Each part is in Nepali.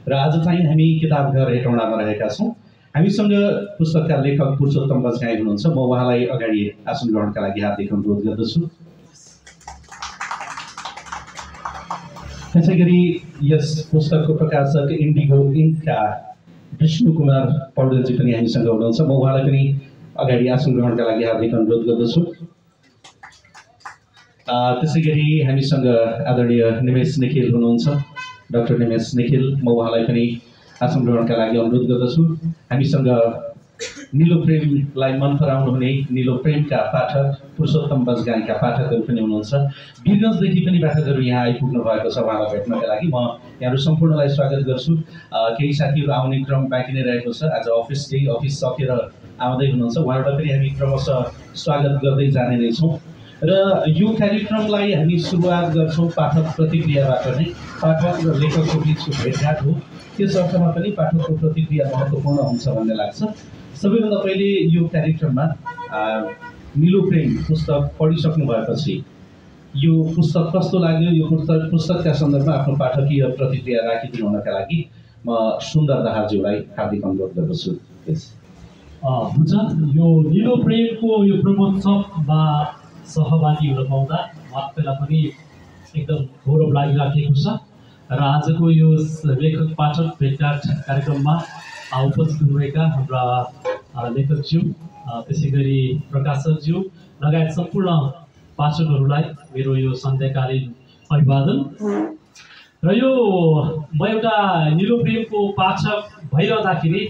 र आज चाहिँ हामी किताब घर हेटौँडामा रहेका छौँ। हामीसँग पुस्तकका लेखक पुरुषोत्तम बजगाई हुनुहुन्छ। म उहाँलाई अगाडि आसन ग्रहणका लागि हार्दिक अनुरोध गर्दछु। त्यसै गरी यस पुस्तकको प्रकाशक इन्डिगो इन्कका विष्णु कुमार पौडेलजी पनि हामीसँग हुनुहुन्छ। म उहाँलाई पनि अगाडि आसन ग्रहणका लागि हार्दिक अनुरोध गर्दछु। त्यसै गरी हामीसँग आदरणीय निमेश निखिल हुनुहुन्छ, डाक्टर निमेश निखिल। म उहाँलाई पनि आसन ग्रहणका लागि अनुरोध गर्दछु। हामीसँग नीलो प्रेमलाई मन पराउनु हुने नीलो प्रेमका पाठक पुरुषोत्तम बजगाईका पाठकहरू पनि हुनुहुन्छ। वीरगञ्जदेखि पनि पाठकहरू यहाँ आइपुग्नु भएको छ उहाँलाई भेट्नका लागि। म यहाँहरू सम्पूर्णलाई स्वागत गर्छु। केही साथीहरू आउने क्रम बाँकी नै रहेको छ। आज अफिस सकेर आउँदै हुनुहुन्छ। उहाँहरूलाई पनि हामी क्रमशः स्वागत गर्दै जाने नै छौँ। र यो कार्यक्रमलाई हामी सुरुवात गर्छौँ पाठक प्रतिक्रियाबाट नै। पाठक र लेखकको बिचको भेटघाट हो। त्यस अर्थमा पनि पाठकको प्रतिक्रिया महत्त्वपूर्ण हुन्छ भन्ने लाग्छ। सबैभन्दा पहिले यो कार्यक्रममा नीलो प्रेम पुस्तक पढिसक्नु भएपछि यो पुस्तक कस्तो लाग्यो, यो पुस्तकका सन्दर्भमा आफ्नो पाठकीय प्रतिक्रिया राखिदिनु हुनका लागि म सुन्दर दाहालज्यूलाई हार्दिक अनुरोध गर्दछु। हुन्छ, यो नीलो प्रेमको यो प्रमोत्सवमा सहभागी हुन पाउँदा आफैलाई पनि एकदम गौरव लागिराखेको छ। र आजको यो लेखक पाठक भेटघाट कार्यक्रममा उपस्थित हुनुभएका हाम्रा लेखकज्यू, त्यसै गरी प्रकाशकज्यू लगायत सम्पूर्ण पाठकहरूलाई मेरो यो सन्ध्याकालीन अभिवादन। र यो म एउटा नीलो प्रेमको पाठक भइरहँदाखेरि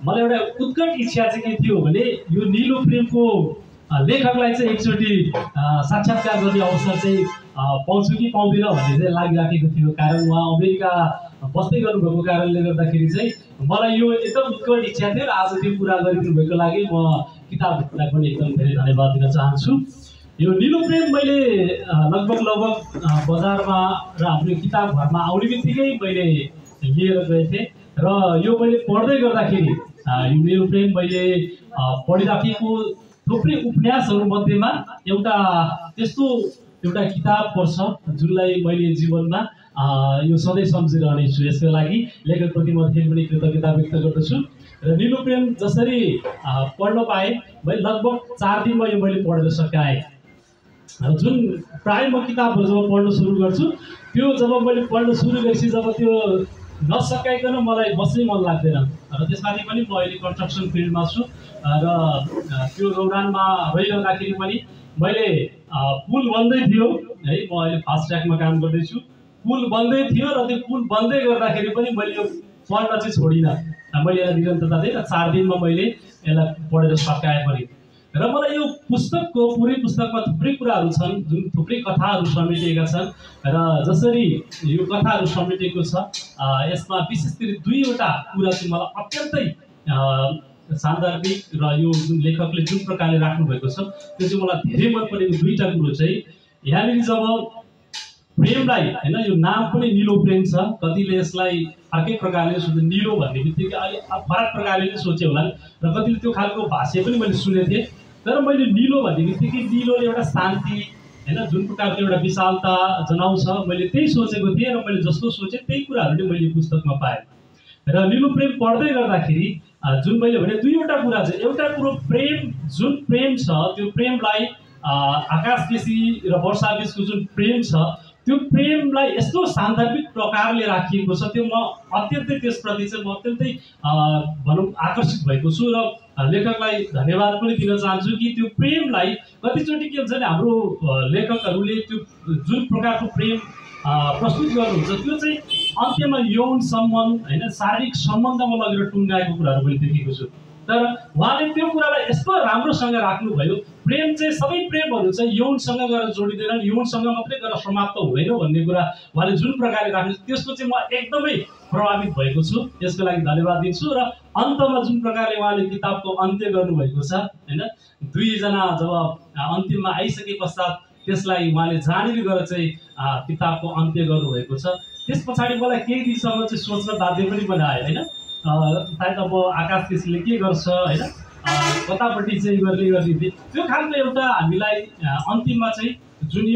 मलाई एउटा उत्कट इच्छा चाहिँ के थियो भने यो नीलो प्रेमको लेखकलाई चाहिँ एकचोटि साक्षात्कार गर्ने अवसर चाहिँ पाउँछु कि पाउँदिनँ भन्ने चाहिँ लागिराखेको थियो। कारण उहाँ अमेरिका बस्दै गर्नुभएको कारणले गर्दाखेरि चाहिँ मलाई यो एकदम उत्कट इच्छा थियो र आज त्यो पुरा गरिदिनु भएको लागि म किताबलाई पनि एकदम धेरै धन्यवाद दिन चाहन्छु। यो नीलो प्रेम मैले लगभग बजारमा र हाम्रो किताब घरमा आउने बित्तिकै मैले लिएर गएको थिएँ र यो मैले पढ्दै गर्दाखेरि यो नीलो प्रेम मैले पढिराखेको थुप्रै उपन्यासहरू मध्येमा त्यस्तो एउटा किताब पर्छ जुनलाई मैले जीवनमा यो सधैँ सम्झिरहनेछु। यसको लागि लेखकप्रति म फेरि पनि कृतज्ञता व्यक्त गर्दछु। र नीलो प्रेम जसरी पढ्न पाएँ मैले लगभग 4 दिनमा यो मैले पढेर सकाएँ। जुन प्रायः म किताबहरू जब पढ्न सुरु गर्छु त्यो जब मैले पढ्न सुरु गरेपछि जब त्यो नसकाइकन मलाई बस्नै मन लाग्दैन। र त्यसमाथि पनि म अहिले कन्स्ट्रक्सन फिल्डमा छु र त्यो दौरानमा रहिरहँदाखेरि पनि मैले पुल बन्दै थियो है, म अहिले फास्ट ट्र्याकमा काम गर्दैछु। पुल बन्दै थियो र त्यो पुल बन्दै गर्दाखेरि पनि मैले यो पढ्न चाहिँ छोडिनँ। मैले यसलाई निरन्तरता दिएँ र 4 दिनमा मैले यसलाई पढेर सकाएँ पनि। र मलाई यो पुस्तकको पुरै पुस्तकमा थुप्रै कुराहरू छन्, जुन थुप्रै कथाहरू समेटिएका छन्। र जसरी यो कथाहरू समेटिएको छ यसमा विशेष गरी 2वटा कुरा चाहिँ मलाई अत्यन्तै सान्दर्भिक र यो जुन लेखकले जुन प्रकारले राख्नुभएको छ त्यो चाहिँ मलाई धेरै मन परेको 2टा कुरो चाहिँ यहाँनिर जब प्रेमलाई हैन, यो नाम पनि नीलो प्रेम छ। कतिले यसलाई अर्कै प्रकारले सोचे, नीलो भन्ने बित्तिकै अलि फरक प्रकारले नै सोचे होला र कतिले त्यो खालको भाष्य पनि मैले सुनेको थिएँ। तर मैले नीलो भन्ने बित्तिकै नीलोले एउटा शान्ति हैन, जुन प्रकारको एउटा विशालता जनाउँछ, मैले त्यही सोचेको थिएँ र मैले जस्तो सोचेँ त्यही कुराहरू नै मैले पुस्तकमा पाएँ। र नीलो प्रेम पढ्दै गर्दाखेरि जुन मैले भने 2वटा कुरा चाहिँ, एउटा कुरो प्रेम, जुन प्रेम छ त्यो प्रेमलाई आकाश बेसी र वर्षा बीचको जुन प्रेम छ त्यो प्रेमलाई यस्तो सान्दर्भिक प्रकारले राखिएको छ, त्यो म अत्यन्तै त्यसप्रति चाहिँ म अत्यन्तै भनौँ आकर्षित भएको छु। र लेखकलाई धन्यवाद पनि दिन चाहन्छु कि त्यो प्रेमलाई कतिचोटि के हुन्छ भने हाम्रो लेखकहरूले त्यो जुन प्रकारको प्रेम प्रस्तुत गर्नुहुन्छ त्यो चाहिँ अन्त्यमा यौन सम्बन्ध हैन, शारीरिक सम्बन्धमा लगेर टुङ्गाएको कुराहरू मैले देखेको छु। तर उहाँले त्यो कुरालाई यस्तो राम्रोसँग राख्नुभयो, प्रेम चाहिँ सबै प्रेमहरू चाहिँ यौनसँग गएर जोडिँदैन, यौनसँग मात्रै गएर समाप्त हुँदैन भन्ने कुरा उहाँले जुन प्रकारले राख्नु त्यसको चाहिँ म एकदमै प्रभावित भएको छु। यसको लागि धन्यवाद दिन्छु। र अन्तमा जुन प्रकारले उहाँले किताबको अन्त्य गर्नुभएको छ हैन, 2 जना जब अन्तिममा आइसके पश्चात त्यसलाई उहाँले जानेर गएर चाहिँ किताबको अन्त्य गर्नुभएको छ। त्यस पछाडि मलाई केही दिनसम्म चाहिँ सोच्न बाध्य पनि बनायो हैन, सायद अब आकाश केसीले के गर्छ हैन, कतापट्टि चाहिँ गर्ने त्यो खालको एउटा हामीलाई अन्तिममा चाहिँ जुन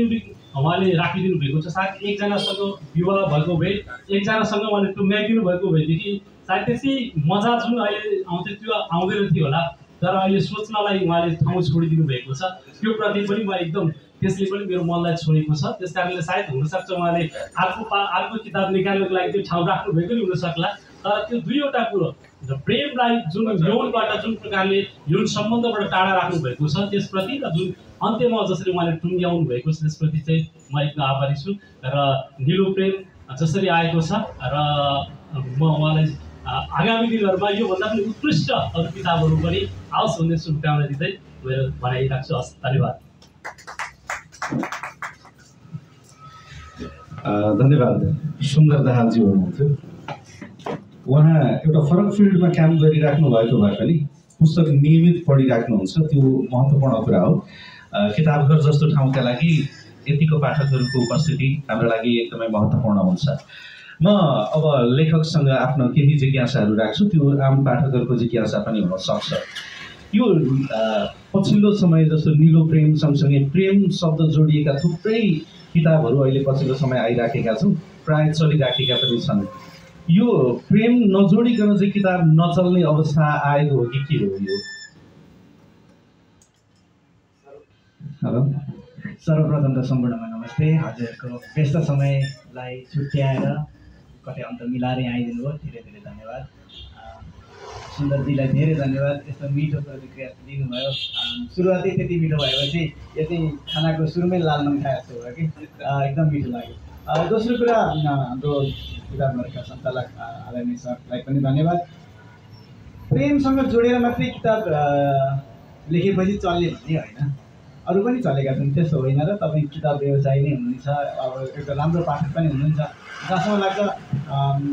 उहाँले राखिदिनु भएको छ। सायद एकजनासँग विवाह भएको भए, एकजनासँग उहाँले टुङ्गाइदिनु भएको भएदेखि सायद त्यसै मजा जुन अहिले आउँथ्यो त्यो आउँदैन थियो होला। तर अहिले सोच्नलाई उहाँले ठाउँ छोडिदिनु भएको छ। त्यो प्रति पनि म एकदम त्यसले पनि मेरो मनलाई छोडेको छ। त्यस कारणले सायद हुनसक्छ उहाँले अर्को किताब निकाल्नको लागि त्यो ठाउँ राख्नु भएको नि हुनसक्ला। तर त्यो दुईवटा कुरो प्रेमलाई जुन यौनबाट जुन प्रकारले यौन सम्बन्धबाट टाढा राख्नु भएको छ त्यसप्रति र जुन अन्त्यमा जसरी उहाँले टुङ्ग्याउनु भएको छ त्यसप्रति चाहिँ म एकदम आभारी छु। र निलो प्रेम जसरी आएको छ र म उहाँलाई आगामी दिनहरूमा योभन्दा पनि उत्कृष्ट अरू किताबहरू पनि आओस् भन्ने शुभकामना दिँदै मेरो भनाइ राख्छु। हस्, धन्यवाद। धन्यवाद। सुन्दर दाहालजी हुनुहुन्थ्यो। उहाँ एउटा फरक फिल्डमा काम गरिराख्नु भएको भए पनि पुस्तक नियमित पढिराख्नुहुन्छ, त्यो महत्त्वपूर्ण कुरा हो। किताबघर जस्तो ठाउँका लागि यतिको पाठकहरूको उपस्थिति हाम्रो लागि एकदमै महत्त्वपूर्ण हुन्छ। म अब लेखकसँग आफ्नो केही जिज्ञासाहरू राख्छु, त्यो आम पाठकहरूको जिज्ञासा पनि हुनसक्छ। यो पछिल्लो समय जस्तो निलो प्रेम सँगसँगै प्रेम शब्द जोडिएका थुप्रै किताबहरू अहिले पछिल्लो समय आइराखेका छन्, प्राय चलिराखेका पनि छन्। यो प्रेम नजोडिकन चाहिँ किताब नचल्ने अवस्था आएको हो कि के हो यो? हेलो, सर्वप्रथम त सम्पूर्णमा नमस्ते। हजुरहरूको व्यस्त समयलाई छुट्याएर कतै अन्त मिलाएर आइदिनु भयो, धेरै धेरै धन्यवाद। सुन्दरजीलाई धेरै धन्यवाद, यस्तो मिठो प्रतिक्रिया दिनुभयो। सुरुवातै त्यति मिठो भएपछि यो चाहिँ खानाको सुरुमै लाल नुन खाए जस्तो भयो कि एकदम मिठो लाग्यो। दोस्रो कुरा, हाम्रो किताबघरका सञ्चालक आदरणीय सरलाई पनि धन्यवाद। प्रेमसँग जोडेर मात्रै किताब लेखेपछि चल्ने भन्ने होइन, अरू पनि चलेका छन्, त्यस्तो होइन। र तपाईँ किताब व्यवसायी नै हुनुहुन्छ, अब एउटा राम्रो पाठक पनि हुनुहुन्छ। जहाँसम्म लाग्छ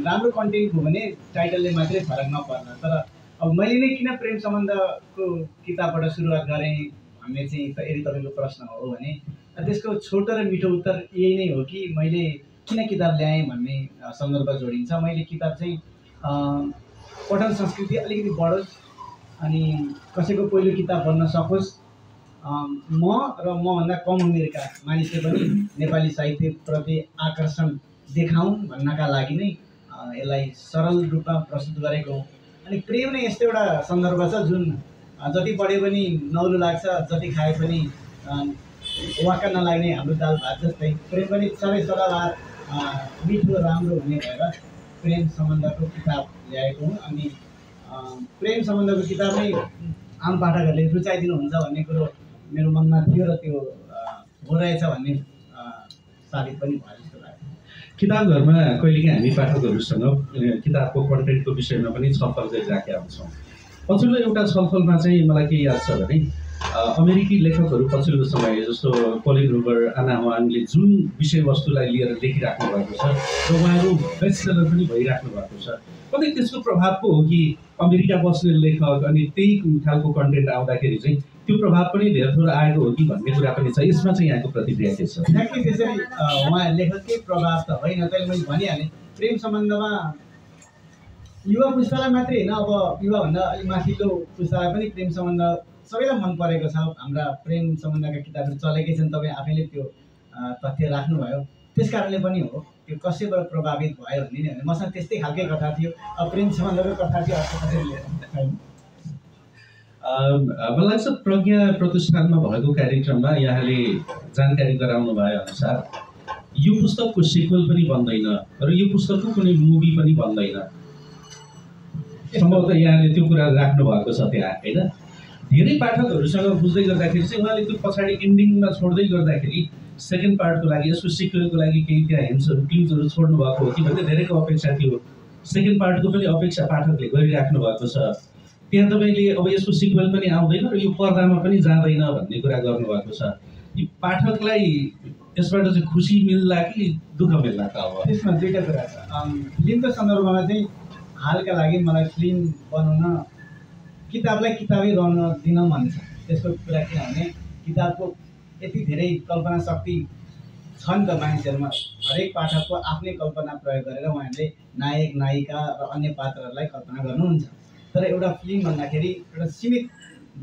राम्रो कन्टेन्ट हो भने टाइटलले मात्रै फरक नपर्न। तर अब मैले नै किन प्रेम सम्बन्धको किताबबाट सुरुवात गरेँ भन्ने चाहिँ यदि तपाईँको प्रश्न हो भने त्यसको छोटो र मिठो उत्तर यही नै हो कि मैले किन किताब ल्याएँ भन्ने सन्दर्भ जोडिन्छ। मैले किताब चाहिँ पठन संस्कृति अलिकति बढोस् अनि कसैको पहिलो किताब बन्न सकोस्, म र मभन्दा कम उमेरका मानिसले पनि नेपाली साहित्यप्रति आकर्षण देखाउन् भन्नका लागि नै यसलाई सरल रूपमा प्रस्तुत गरेको हो। अनि प्रेम नै यस्तो एउटा सन्दर्भ छ जुन जति पढे पनि नौलो लाग्छ, जति खाए पनि वाक्क नलाग्ने हाम्रो दाल भात जस्तै प्रेम पनि साह्रै सदाबहार मिठो राम्रो हुने भएर प्रेम सम्बन्धको किताब ल्याएको हुँ। अनि प्रेम सम्बन्धको किताब नै आम पाठकहरूले रुचाइदिनुहुन्छ भन्ने कुरो मेरो मनमा थियो र त्यो हो रहेछ भन्ने साबित पनि भयो जस्तो लाग्छ। किताबघरमा कहिलेकाहीँ हामी पाठकहरूसँग किताबको कन्टेन्टको विषयमा पनि छलफल गरिराखेका हुन्छौँ। पछिल्लो एउटा छलफलमा चाहिँ मलाई के याद छ भने अमेरिकी लेखकहरू पछिल्लो समय जस्तो कोलिन हुबर, आना हुआङले जुन विषयवस्तुलाई लिएर लेखिराख्नु भएको छ र उहाँहरू बेस्टसेलर पनि भइराख्नु भएको छ, कतै त्यसको प्रभाव पो हो कि अमेरिका बस्ने लेखक अनि त्यही खालको कन्टेन्ट आउँदाखेरि चाहिँ त्यो प्रभाव पनि धेरै थोर आएको हो कि भन्ने कुरा पनि छ। यसमा चाहिँ यहाँको प्रतिक्रिया के छ? ठ्याक्कै त्यसरी उहाँ लेखककै प्रभाव त होइन, तैँले मैले भनिहालेँ। प्रेम सम्बन्धमा युवा पुस्तालाई मात्रै होइन, अब युवाभन्दा अलिक माथिल्लो पुस्तालाई पनि प्रेम सम्बन्ध सबैलाई मन परेको छ। हाम्रा प्रेम सम्बन्धका किताबहरू चलेकै छन्, तपाईँ आफैले त्यो तथ्य राख्नुभयो। त्यस कारणले पनि हो त्यो कसैबाट प्रभावित भयो भन्ने नै होइन। मसँग त्यस्तै खालकै कथा थियो, अब प्रेम सम्बन्धको कथा थियो, अर्को कसरी लिएर मलाई लाग्छ प्रज्ञा प्रतिष्ठानमा भएको कार्यक्रममा यहाँले जानकारी गराउनु भए अनुसार यो पुस्तकको सिक्वल पनि बन्दैन र यो पुस्तकको कुनै मुभी पनि बन्दैन। सम्भवतः यहाँले त्यो कुरा राख्नु भएको छ त्यहाँ, होइन? धेरै पाठकहरूसँग बुझ्दै गर्दाखेरि चाहिँ उहाँले त्यो पछाडि इन्डिङमा छोड्दै गर्दाखेरि सेकेन्ड पार्टको लागि यसको सिक्वेलको लागि केही त्यहाँ हिन्ट्सहरू क्लुजहरू छोड्नु भएको हो कि भन्ने धेरैको अपेक्षा थियो। सेकेन्ड पार्टको पनि अपेक्षा पाठकले गरिराख्नु भएको छ। त्यहाँ तपाईँले अब यसको सिक्वेल पनि आउँदैन र यो पर्दामा पनि जाँदैन भन्ने कुरा गर्नुभएको छ। यो पाठकलाई यसबाट चाहिँ खुसी मिल्ला कि दुःख मिल्ला त? अब त्यसमा दुईवटा कुरा छ। फिल्मको सन्दर्भमा चाहिँ हालका लागि मलाई फिल्म बनाउन किताबलाई किताबै रहन दिन मन छ। त्यसको कुरा किनभने किताबको यति धेरै कल्पना शक्ति छ नि त मानिसहरूमा। हरेक पाठकको आफ्नै कल्पना प्रयोग गरेर उहाँहरूले नायक नायिका र अन्य पात्रहरूलाई कल्पना गर्नुहुन्छ। तर एउटा फिल्म भन्दाखेरि एउटा सीमित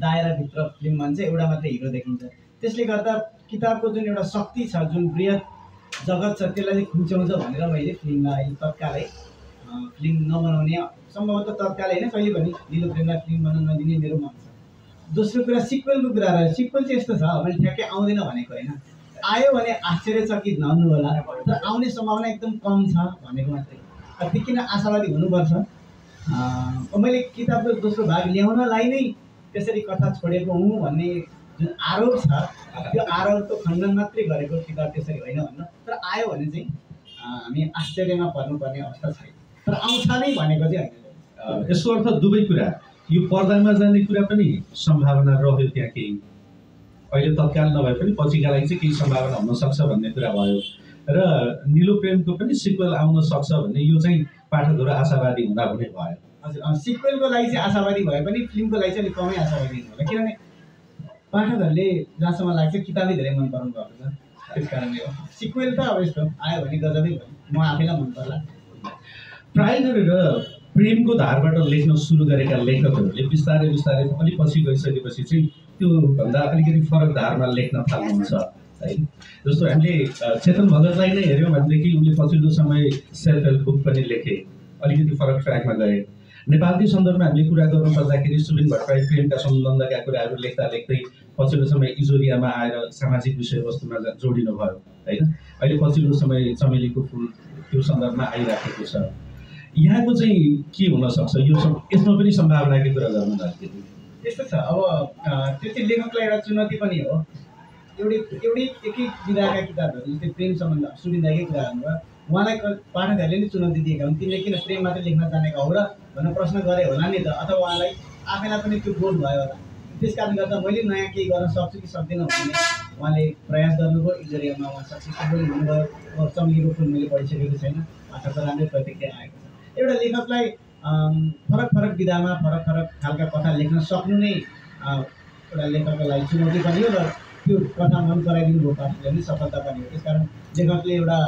दायराभित्र फिल्म भन्छ, एउटा मात्रै हिरो देखिन्छ। त्यसले गर्दा किताबको जुन एउटा शक्ति छ, जुन बृहत जगत छ, त्यसलाई चाहिँ खुम्च्याउँछ भनेर मैले फिल्मलाई तत्कालै फिल्म नबनाउने, सम्भवतः तत्कालै होइन, कहिले पनि निलो प्रेमलाई फिल्म बनाउन नदिने मेरो मन छ। दोस्रो कुरा सिक्वेलको कुरा रह्यो। सिक्वेल चाहिँ यस्तो छ, मैले ठ्याक्कै आउँदैन भनेको होइन, आयो भने आश्चर्यचकित नहुनु होला, तर आउने सम्भावना एकदम कम छ भनेको मात्रै। त्यो किन आशावादी हुनुपर्छ? मैले किताबको दोस्रो भाग ल्याउनलाई नै त्यसरी कथा छोडेको हुँ भन्ने जुन आरोप छ, त्यो आरोपको खण्डन मात्रै गरेको किताब त्यसरी होइन भन्न। तर आयो भने चाहिँ हामी आश्चर्यमा पर्नुपर्ने अवस्था छैन, तर आउँछ नै भनेको चाहिँ होइन। यसको अर्थ दुवै कुरा, यो पर्दामा जाने कुरा पनि सम्भावना रह्यो त्यहाँ केही, अहिले तत्काल नभए पनि पछिका लागि चाहिँ केही सम्भावना हुनसक्छ भन्ने कुरा भयो, र निलो प्रेमको पनि सिक्वेल आउन सक्छ भन्ने यो चाहिँ पाठकहरू आशावादी हुँदा हुने भयो। हजुर, सिक्वेलको लागि चाहिँ आशावादी भए पनि फिल्मको लागि चाहिँ अलिक कमै आशावादी हुनु होला, किनभने पाठकहरूले जहाँसम्म लाग्छ किताबै धेरै मन पराउनु भएको छ, त्यस कारणले हो। सिक्वेल त अब यस्तो आयो भने गजबै भयो, म आफैलाई मन पर्ला। प्राय गरेर प्रेमको धारबाट लेख्न सुरु गरेका लेखकहरूले बिस्तारै बिस्तारै अलिक पछि गइसकेपछि चाहिँ त्यो भन्दा अलिकति फरक धारमा लेख्न थाल्नुहुन्छ है। जस्तो हामीले चेतन भगतलाई नै हेऱ्यौँ भनेदेखि उनले पछिल्लो समय सेल्फ हेल्प बुक पनि लेखे, अलिकति फरक ट्र्याकमा गए। नेपालकै सन्दर्भमा हामीले कुरा गर्नु पर्दाखेरि सुबिन भट्टराई प्रेमका सम्बन्धका कुराहरू लेख्दा लेख्दै पछिल्लो समय इजोरियामा आएर सामाजिक विषयवस्तुमा जोडिनु भयो होइन। अहिले पछिल्लो समय चमेलीको फुल त्यो सन्दर्भमा आइराखेको छ। यहाँको चाहिँ के हुनसक्छ, यो यसमा पनि सम्भावनाकै कुरा गर्नु अलिकति यस्तो छ। अब त्यो चाहिँ लेखकलाई एउटा चुनौती पनि हो। एउटै एक विधाका किताबहरू जस्तै प्रेम सम्बन्ध सुविधाकै कुरा गर्नुभयो, उहाँलाई पाठकहरूले नै चुनौती दिएका हुन्, तिमीले किन प्रेम मात्रै लेख्न जानेका हो र भनेर प्रश्न गरे होला नि त, अथवा उहाँलाई आफैलाई पनि त्यो बोध भयो होला। त्यस कारणले गर्दा मैले नयाँ केही गर्न सक्छु कि सक्दिनँ भन्ने उहाँले प्रयास गर्नुभयो। इजोरियामा उहाँ सक्सेसफुल पनि हुनुभयो। चमेलीको फुल मैले पढिसकेको छैन, पाठकको राम्रै प्रतिक्रिया आएको छ। एउटा लेखकलाई फरक फरक विधामा फरक फरक खालका कथा लेख्न सक्नु नै एउटा लेखकको लागि चुनौती पनि हो, र त्यो कथा मन पराइदिनु भयो पाठकले पनि सफलता पनि हो। त्यसकारण लेखकले एउटा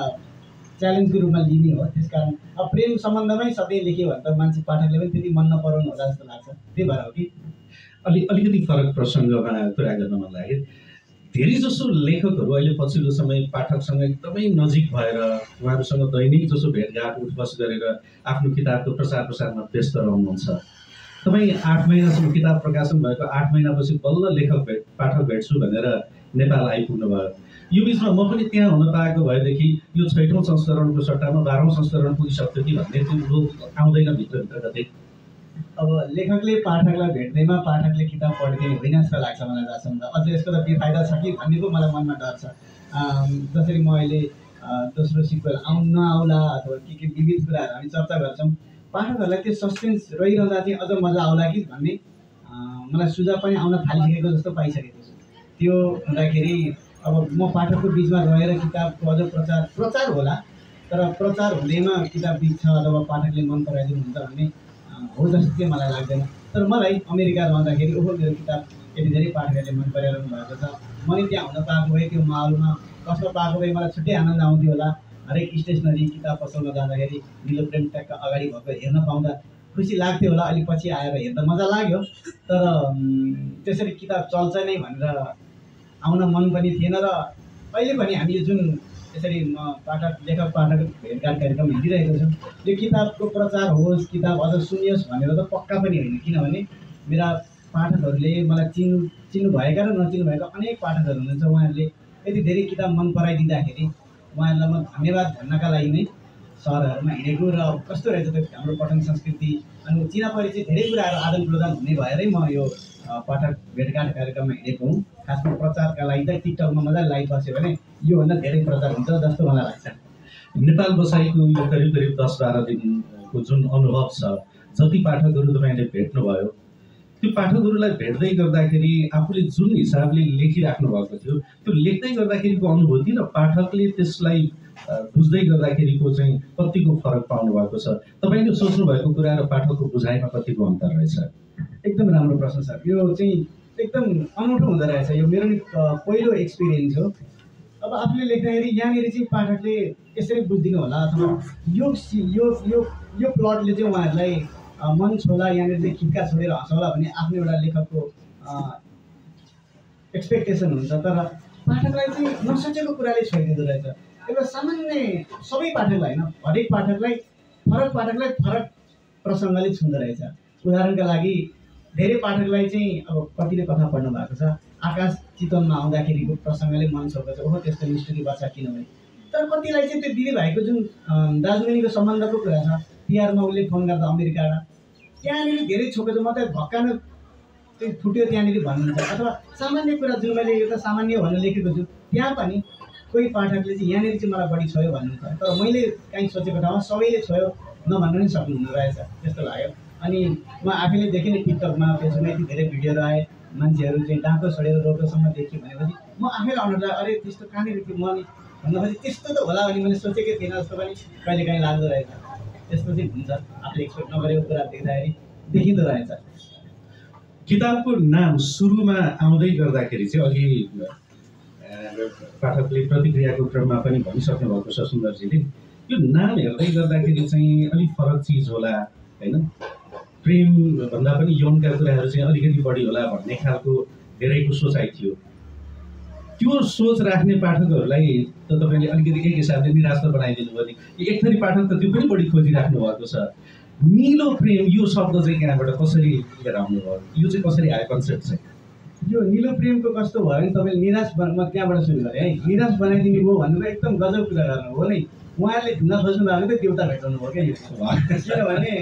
च्यालेन्जको रूपमा लिने हो। त्यसकारण अब प्रेम सम्बन्धमै सधैँ लेख्यो भने त मान्छे पाठकले पनि त्यति मन नपराउनु होला जस्तो लाग्छ। त्यही भएर हो कि अलिकति फरक प्रसङ्गमा कुरा गर्न मन लाग्यो। धेरै जसो लेखकहरू अहिले पछिल्लो समय पाठकसँग एकदमै नजिक भएर उहाँहरूसँग दैनिक जसो भेटघाट उठबस गरेर आफ्नो किताबको प्रचार प्रसारमा व्यस्त रहनुहुन्छ। तपाईँ 8 महिनासम्म किताब प्रकाशन भएको 8 महिनापछि बल्ल पाठक भेट्छु भनेर नेपाल आइपुग्नु भयो। यो बिचमा म पनि त्यहाँ हुन पाएको भएदेखि यो 6औं संस्करणको सट्टामा 12औं संस्करण पुगिसक्थ्यो कि भन्ने त्यो लोक आउँदैन भित्रभित्र कतै। अब लेखकले पाठकलाई भेट्दैमा पाठकले किताब पढिदिने होइन जस्तो लाग्छ मलाई जहाँसम्म। अझ यसको त बेफाइदा छ कि भन्ने पो मलाई मनमा डर छ। जसरी म अहिले दोस्रो सिक्वेल नआउला अथवा के विविध कुराहरू हामी चर्चा गर्छौँ, पाठकहरूलाई त्यो सस्पेन्स रहिरहँदा चाहिँ अझ मजा आउला कि भन्ने मलाई सुझाव पनि आउन थालिसकेको जस्तो पाइसकेको छु। त्यो हुँदाखेरि अब म पाठकको बिचमा रहेर किताबको अझ प्रचार होला, तर प्रचार हुँदैमा किताब बिग्छ अथवा पाठकले मन पराइदिनुहुन्छ भन्ने हो जस्तो चाहिँ मलाई लाग्दैन। तर मलाई अमेरिका रहँदाखेरि ओहो मेरो किताब यति धेरै पाठकहरूले मन पराइरहनु भएको छ, मैले त्यहाँ हुन पाएको भए त्यो माहौलमा कस्तो पाएको भए मलाई छुट्टै आनन्द आउँथ्यो होला। हरेक स्टेसनरी किताब पसलमा जाँदाखेरि निलो प्रेम ट्यागका अगाडि भएको हेर्न पाउँदा खुसी लाग्थ्यो होला। अलिक पछि आएर हेर्दा मजा लाग्यो, तर त्यसरी किताब चल्छ नै भनेर आउन मन पनि थिएन। र अहिले पनि हामी जुन यसरी म लेखक पाठक भेटघाट कार्यक्रम हिँडिरहेको छु, यो किताबको प्रचार होस्, किताब अझ सुनियोस् भनेर त पक्का पनि होइन। किनभने मेरा पाठकहरूले मलाई चिन्नु भएका र नचिन्नु भएका अनेक पाठकहरू हुनुहुन्छ। उहाँहरूले यति धेरै किताब मन पराइदिँदाखेरि उहाँहरूलाई म धन्यवाद भन्नका लागि नै सहरहरूमा हिँडेको र कस्तो रहेछ त्यो हाम्रो पठन संस्कृति अनि चिना परिचय धेरै कुराहरू आदान प्रदान हुने भएरै म यो पाठक भेटघाट कार्यक्रममा हिँडेको हुँ। खासमा प्रचारका लागि त टिकटकमा मजाले लाइभ बस्यो भने योभन्दा धेरै प्रचार हुन्छ जस्तो मलाई लाग्छ। नेपाल बसाइको यो करिब 10-12 दिनको जुन अनुभव छ, जति पाठकहरू तपाईँले भेट्नुभयो, त्यो पाठकहरूलाई भेट्दै गर्दाखेरि आफूले जुन हिसाबले लेखिराख्नु भएको थियो त्यो लेख्दै गर्दाखेरिको अनुभूति र पाठकले त्यसलाई बुझ्दै गर्दाखेरिको चाहिँ कतिको फरक पाउनु भएको छ? तपाईँले सोच्नु भएको कुरा र पाठकको बुझाइमा कतिको अन्तर रहेछ? एकदम राम्रो प्रश्न सर। यो चाहिँ एकदम अनौठो हुँदो रहेछ। यो मेरो नि पहिलो एक्सपिरियन्स हो। अब आफूले लेख्दाखेरि यहाँनिर चाहिँ पाठकले यसरी बुझिदिनु होला अथवा यो प्लटले चाहिँ उहाँहरूलाई मन छोला, यहाँनिर चाहिँ खिड्का छोडेर हँसाउला भन्ने आफ्नो एउटा लेखकको एक्सपेक्टेसन हुन्छ, तर पाठकलाई चाहिँ नसोचेको कुराले छोइदिँदो रहेछ। एउटा सामान्य सबै पाठकलाई होइन, हरेक पाठकलाई फरक प्रसङ्गले छुँदो रहेछ। उदाहरणका लागि धेरै पाठकलाई चाहिँ अब कतिले कथा पढ्नु भएको छ, आकाश चितवनमा आउँदाखेरिको प्रसङ्गले मन छोपेको छ, ओहो त्यस्तो मिस्ट्री बच्छ किनभने। तर कतिलाई चाहिँ त्यो दिदीभाइको जुन दाजुबहिनीको सम्बन्धको कुरा छ, तिहारमा उसले फोन गर्दा अमेरिकाबाट, त्यहाँनिर धेरै छोपेको म त भक्कानो त्यो फुट्यो त्यहाँनिर भन्नुहुन्छ। अथवा सामान्य कुरा जुन मैले एउटा सामान्य भनेर लेखेको छु, त्यहाँ पनि कोही पाठकले चाहिँ यहाँनिर चाहिँ मलाई बढी छोयो भन्नुहुन्छ। तर मैले काहीँ सोचेको ठाउँमा सबैले छोयो नभन्न पनि सक्नुहुँदो रहेछ त्यस्तो लाग्यो। अनि म आफैले देखेँ नि टिकटकमा फेसबुकमा यति धेरै भिडियोहरू आए, मान्छेहरू चाहिँ डाँको छोडेर रोटोसम्म देख्यो भनेपछि म आफैलाई अनुरोध लाग्यो, अरे त्यस्तो कहाँनिर थियो म नि भन्दाखेरि त्यस्तो त होला भने मैले सोचेकै थिएन जस्तो पनि कहिलेकाहीँ लाग्दो रहेछ। त्यस्तो चाहिँ हुन्छ, आफूले एक्सपेक्ट नगरेको कुरा देख्दाखेरि देखिँदो रहेछ। किताबको नाम सुरुमा आउँदै गर्दाखेरि चाहिँ अघि पाठकले प्रतिक्रियाको क्रममा पनि भनिसक्नु भएको छ सुन्दरजीले, यो नाम हेर्दै गर्दाखेरि चाहिँ अलिक फरक चिज होला होइन, प्रेम भन्दा पनि यौनका कुराहरू चाहिँ अलिकति बढी होला भन्ने खालको धेरैको सोचाइ थियो। त्यो सोच राख्ने पाठकहरूलाई त तपाईँले अलिकति एक हिसाबले निराश त बनाइदिनु भयो नि। एक थरी पाठक त त्यो पनि बढी खोजिराख्नु भएको छ। निलो प्रेम यो शब्द चाहिँ कहाँबाट कसरी लिएर आउनु भयो, यो चाहिँ कसरी आयो कन्सेप्ट चाहिँ? यो निलो प्रेमको कस्तो भयो भने तपाईँले निराश म त्यहाँबाट सुरु गरेँ है, निराश बनाइदिनु भयो भन्नुभयो, एकदम गजब कुरा गर्नु हो नै। उहाँहरूले ढुङ्गा खोज्नु भएको त देउता भेटाउनु भयो क्या यो। किनभने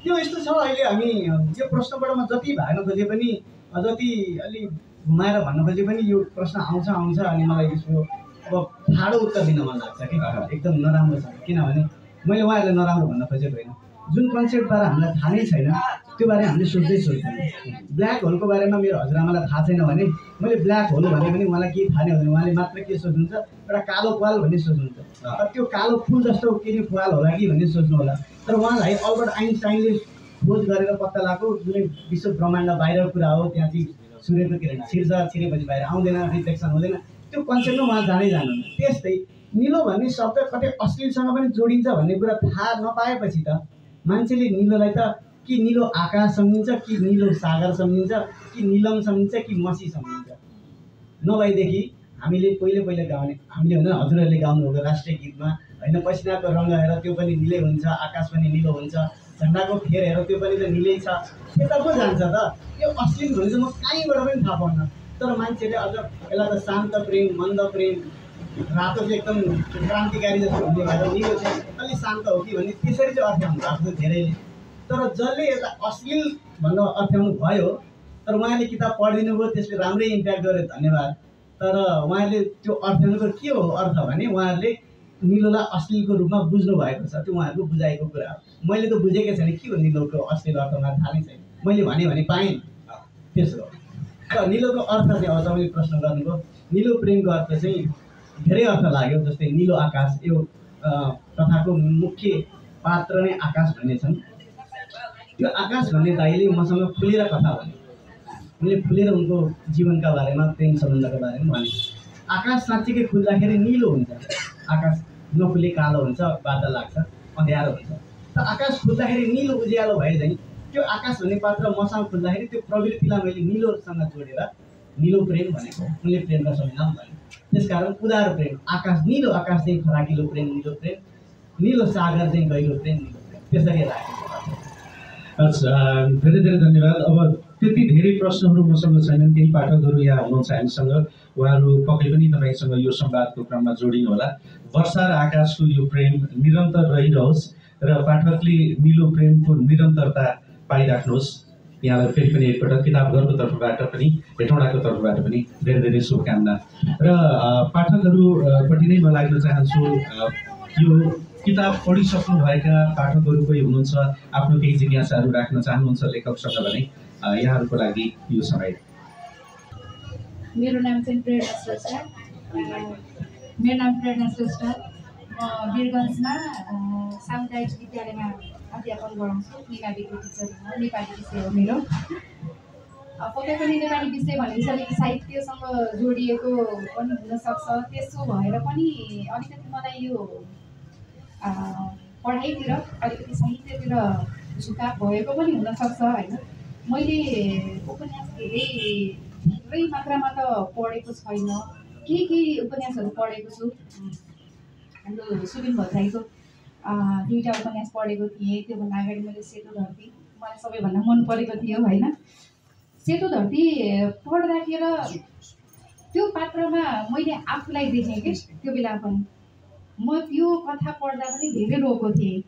यो यस्तो छ, अहिले हामी यो प्रश्नबाट म जति भाग्न खोजे पनि, जति अलि घुमाएर भन्न खोजे पनि यो प्रश्न आउँछ अनि मलाई यसको अब ठाडो उत्तर दिन मन लाग्छ कि एकदम नराम्रो छ। किनभने मैले उहाँहरूलाई नराम्रो भन्न खोजेको होइन, जुन कन्सेप्टबाट हामीलाई थाहा नै छैन त्यो बारे हामीले सोच्दैनौँ। ब्ल्याक होलको बारेमा मेरो हजुरआमालाई थाहा छैन भने मैले ब्ल्याक होल भने पनि उहाँलाई केही थाहा नै हुँदैन, उहाँले मात्र के सोच्नुहुन्छ, एउटा कालो पाल भन्ने सोच्नुहुन्छ, त्यो कालो फुल जस्तो के पाल होला कि भन्ने सोच्नु होला। तर उहाँलाई अल्बर्ट आइन्स्टाइनले खोज गरेर पत्ता लगाएको जुनै विश्व ब्रह्माण्ड बाहिरको कुरा हो, त्यहाँ चाहिँ सूर्यको किरण छिरेपछि बाहिर आउँदैन, रिफ्लेक्सन हुँदैन, त्यो कन्सेप्टमा उहाँ जानै जानुहुन्न। त्यस्तै निलो भन्ने शब्द कतै अश्लीलसँग पनि जोडिन्छ भन्ने कुरा थाहा नपाएपछि त मान्छेले निलोलाई त कि निलो आकाश सम्झिन्छ, कि निलो सागर सम्झिन्छ, कि निलम सम्झिन्छ, कि मसी सम्झिन्छ। नभएदेखि हामीले पहिले गाउने, हामीले हुँदैन हजुरहरूले गाउनुभएको राष्ट्रिय गीतमा होइन, पसिनाको रङ हेर त्यो पनि निलै हुन्छ, आकाश पनि निलो हुन्छ, झन्डाको फेर हेर त्यो पनि त निलै छ, यता पो जान्छ त। यो अश्लील भने चाहिँ म कहीँबाट पनि थाहा पाउन। तर मान्छेले अझ यसलाई त शान्त प्रेम, मन्द प्रेम, रातो चाहिँ एकदम क्रान्तिकारी जस्तो हुने भएर निलो चाहिँ अलिक शान्त हो कि भन्ने त्यसरी चाहिँ अर्थ्याउनु भएको छ धेरैले। तर जसले यता अश्लील भन्न अर्थ्याउनु भयो, तर उहाँले किताब पढिदिनु भयो, त्यसले राम्रै इम्प्याक्ट गर्यो, धन्यवाद। तर उहाँले त्यो अर्थ्याउनुको के हो अर्थ भने उहाँहरूले निलोलाई अश्लीलको रूपमा बुझ्नु भएको छ, त्यो उहाँहरूको बुझाएको कुरा हो। मैले त बुझेकै छैन के हो निलोको अश्लील अर्थ, मलाई थाहा नै छैन। मैले भने पाएँ त्यसो हो। र निलोको अर्थ चाहिँ अब तपाईँले प्रश्न गर्नुभयो, निलो प्रेमको अर्थ चाहिँ धेरै अर्थ लाग्यो। जस्तै निलो आकाश, यो कथाको मुख्य पात्र नै आकाश भन्ने छन्। त्यो आकाश भन्ने दाइले मसँग खुलेर कथा भने, उनले खुलेर उनको जीवनका बारेमा, प्रेम सम्बन्धका बारेमा भने। आकाश साँच्चीकै खुल्दाखेरि निलो हुन्छ, आकाश नखुले कालो हुन्छ, बादल लाग्छ, अँध्यारो हुन्छ। त आकाश खुल्दाखेरि निलो उज्यालो भए चाहिँ त्यो आकाश भन्ने पात्र मसँग खुल्दाखेरि त्यो प्रवृत्तिलाई मैले निलोसँग जोडेर निलो प्रेम भनेको, उनले प्रेमका संविधान भने। त्यसकारण उदार प्रेम, आकाश निलो आकाश चाहिँ फराकिलो प्रेम निलो प्रेम, निलो सागर चाहिँ गहिरो प्रेम निलो प्रेम, त्यसरी राखेको। अच्छा, धेरै धेरै धन्यवाद। अब त्यति धेरै प्रश्नहरू मसँग छैनन्, केही पाठकहरू यहाँ हुनुहुन्छ हामीसँग, उहाँहरू पक्कै पनि तपाईँसँग यो संवादको क्रममा जोडिनु होला। वर्षा र आकाशको यो प्रेम निरन्तर रहिरहोस् र पाठकले निलो प्रेमको निरन्तरता पाइराख्नुहोस्। यहाँलाई फेरि पनि एकपटक किताब घरको तर्फबाट पनि, हेटौँडाको तर्फबाट पनि धेरै धेरै शुभकामना। र पाठकहरूपट्टि नै म लाग्न चाहन्छु, यो किताब पढिसक्नुभएका पाठकहरू कोही हुनुहुन्छ, आफ्नो केही जिज्ञासाहरू राख्न चाहनुहुन्छ लेखकसँग भने यहाँहरूको लागि यो समय। मेरो नाम चाहिँ प्रेरणा श्रेष्ठ। म वीरगन्जमा सामुदायिक विद्यालयमा अध्यापन गराउँछु। नेपाली टिचर हो, नेपाली विषय हो मेरो। पक्कै पनि नेपाली विषय भनेपछि अलिक साहित्यसँग जोडिएको पनि हुनसक्छ, त्यसो भएर पनि अलिकति मलाई यो पढाइतिर अलिकति साहित्यतिर झुकाव भएको पनि हुनसक्छ होइन। मैले उपन्यास धेरै धेरै मात्रामा त पढेको छैन, केही उपन्यासहरू पढेको छु। हाम्रो सुबिन भट्टराईको दुईवटा उपन्यास पढेको थिएँ। त्योभन्दा अगाडि मैले सेतो धरती मलाई सबैभन्दा मन परेको थियो होइन। सेतो धरती पढ्दाखेरि त्यो पात्रमा मैले आफूलाई देखेँ कि त्यो बेला पनि म त्यो कथा पढ्दा पनि धेरै रोएको थिएँ।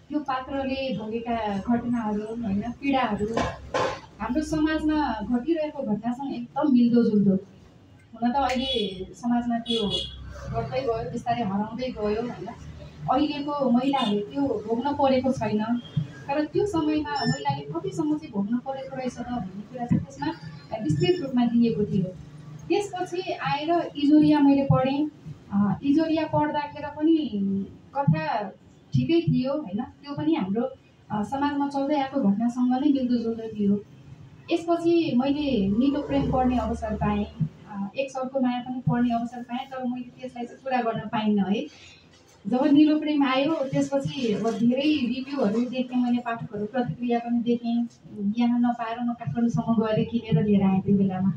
त्यो पात्रले भोगेका घटनाहरू होइन, पीडाहरू हाम्रो समाजमा घटिरहेको घटनासँग एकदम मिल्दोजुल्दो। हुन त अहिले समाजमा त्यो घट्दै गयो, बिस्तारै हराउँदै गयो होइन। अहिलेको महिलाहरूले त्यो भोग्न परेको छैन, तर त्यो समयमा महिलाले कतिसम्म चाहिँ भोग्न परेको रहेछ त भन्ने कुरा चाहिँ त्यसमा विस्तृत रूपमा दिएको थियो। त्यसपछि आएर इजोरिया मैले पढेँ। इजोरिया पढ्दाखेरि पनि कथा ठिकै थियो होइन, त्यो पनि हाम्रो समाजमा चल्दै आएको घटनासँग नै मिल्दोजुल्दो थियो। यसपछि मैले निलो प्रेम पढ्ने अवसर पाएँ, एक सौको माया पनि पढ्ने अवसर पाएँ, तर मैले त्यसलाई चाहिँ पुरा गर्न पाइनँ है। जब निलो प्रेम आयो त्यसपछि अब धेरै रिभ्यूहरू देखेँ मैले, पाठकहरू प्रतिक्रिया पनि देखेँ। यहाँ नपाएर म काठमाडौँसम्म गएर किनेर लिएर आएँ। त्यो बेलामा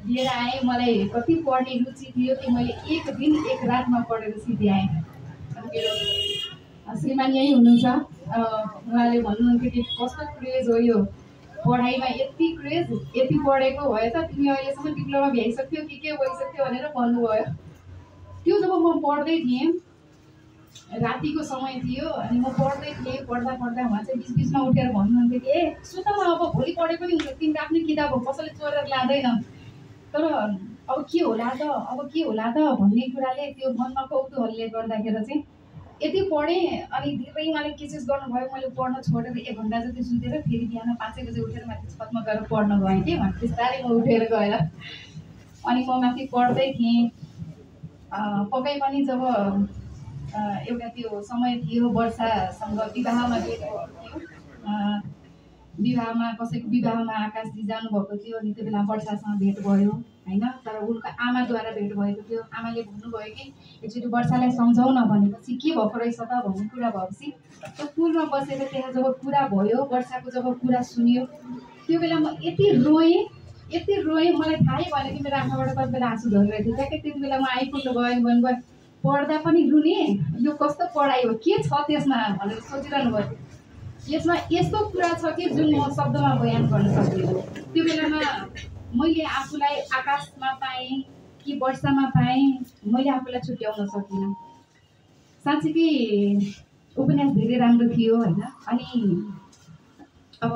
लिएर आएँ, मलाई कति पढ्ने रुचि थियो कि मैले एक दिन एक रातमा पढेर सिध्याएँ। मेरो श्रीमान यही हुनुहुन्छ, उहाँले भन्नुहुन्थ्यो कि कस्तो क्रेज हो यो पढाइमा, यति क्रेज, यति पढेको भए त तिमी अहिलेसम्म डिप्लोमा भ्याइसक्थ्यो कि के भइसक्थ्यो भनेर भन्नुभयो। त्यो जब म पढ्दै थिएँ, रातिको समय थियो अनि म पढ्दै थिएँ, पढ्दा उहाँ चाहिँ बिचबिचमा उठेर भन्नुहुन्थ्यो कि ए सुतमा अब भोलि पढे पनि हुन्छ, तिम्रो आफ्नै किताब हो, कसैले चोरेर लाँदैन। तर अब के होला त भन्ने कुराले त्यो मनमा कौतूहलले गर्दाखेरि चाहिँ यति पढेँ। अनि धेरै उहाँले कोसिस गर्नुभयो, मैले पढ्न छोडेर 1 घन्टा जति सुतेर फेरि बिहान 5 बजे उठेर माथि छतमा गएर पढ्न गएँ कि बिस्तारै म उठेर गएर अनि म माथि पढ्दै थिएँ। पक्कै पनि जब एउटा त्यो समय थियो वर्षासँग विवाहमा गएको थियो, विवाहमा कसैको विवाहमा आकाशजी जानुभएको थियो अनि त्यो बेला वर्षासँग भेट भयो होइन। तर उनको आमाद्वारा भेट भएको थियो। आमाले भन्नुभयो कि एकचोटि वर्षालाई सम्झाउ न भनेपछि के भएको रहेछ त भन्ने कुरा भएपछि त्यो पुलमा बसेर त्यहाँ जब कुरा भयो, वर्षाको जब कुरा सुन्यो, त्यो बेला म यति रोएँ मलाई थाहै भएन कि मेरो आँखाबाट कति बेला आँसु झरिरहेको थियो। ट्याक्कै त्यति बेला म आइपुग्नु गएँ, पढ्दा पनि रुने, यो कस्तो पढाइ हो, के छ त्यसमा भनेर सोचिरहनु भयो। यसमा यस्तो कुरा छ कि जुन म शब्दमा बयान गर्न सक्दिनँ। त्यो बेलामा मैले आफूलाई आकाशमा पाएँ कि वर्षामा पाएँ, मैले आफूलाई छुट्याउन सकिनँ। साँच्चीकै उपन्यास धेरै राम्रो थियो होइन। अनि अब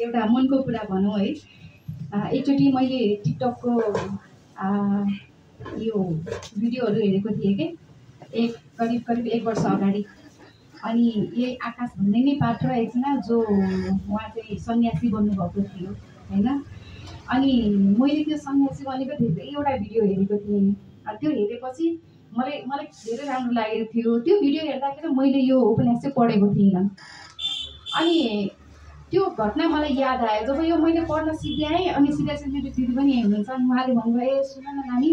एउटा मनको कुरा भनौँ है, एकचोटि मैले टिकटकको यो भिडियोहरू हेरेको थिएँ कि करिब 1 वर्ष अगाडि। अनि यही आकाश भन्ने नै पात्र एकजना जो उहाँ चाहिँ सन्यासी बन्नुभएको थियो होइन। अनि मैले त्यो सन्यासी बनेको धेरैवटा भिडियो हेरेको थिएँ। त्यो हेरेपछि मलाई धेरै राम्रो लागेको थियो। त्यो भिडियो हेर्दाखेरि मैले यो उपन्यास चाहिँ पढेको थिइनँ। अनि त्यो घटना मलाई याद आयो जब यो मैले पढ्न सिध्याएँ। अनि सिध्याएपछि मेरो दिदी पनि हुनुहुन्छ, अनि उहाँले भन्नुभयो ए सुन न नानी,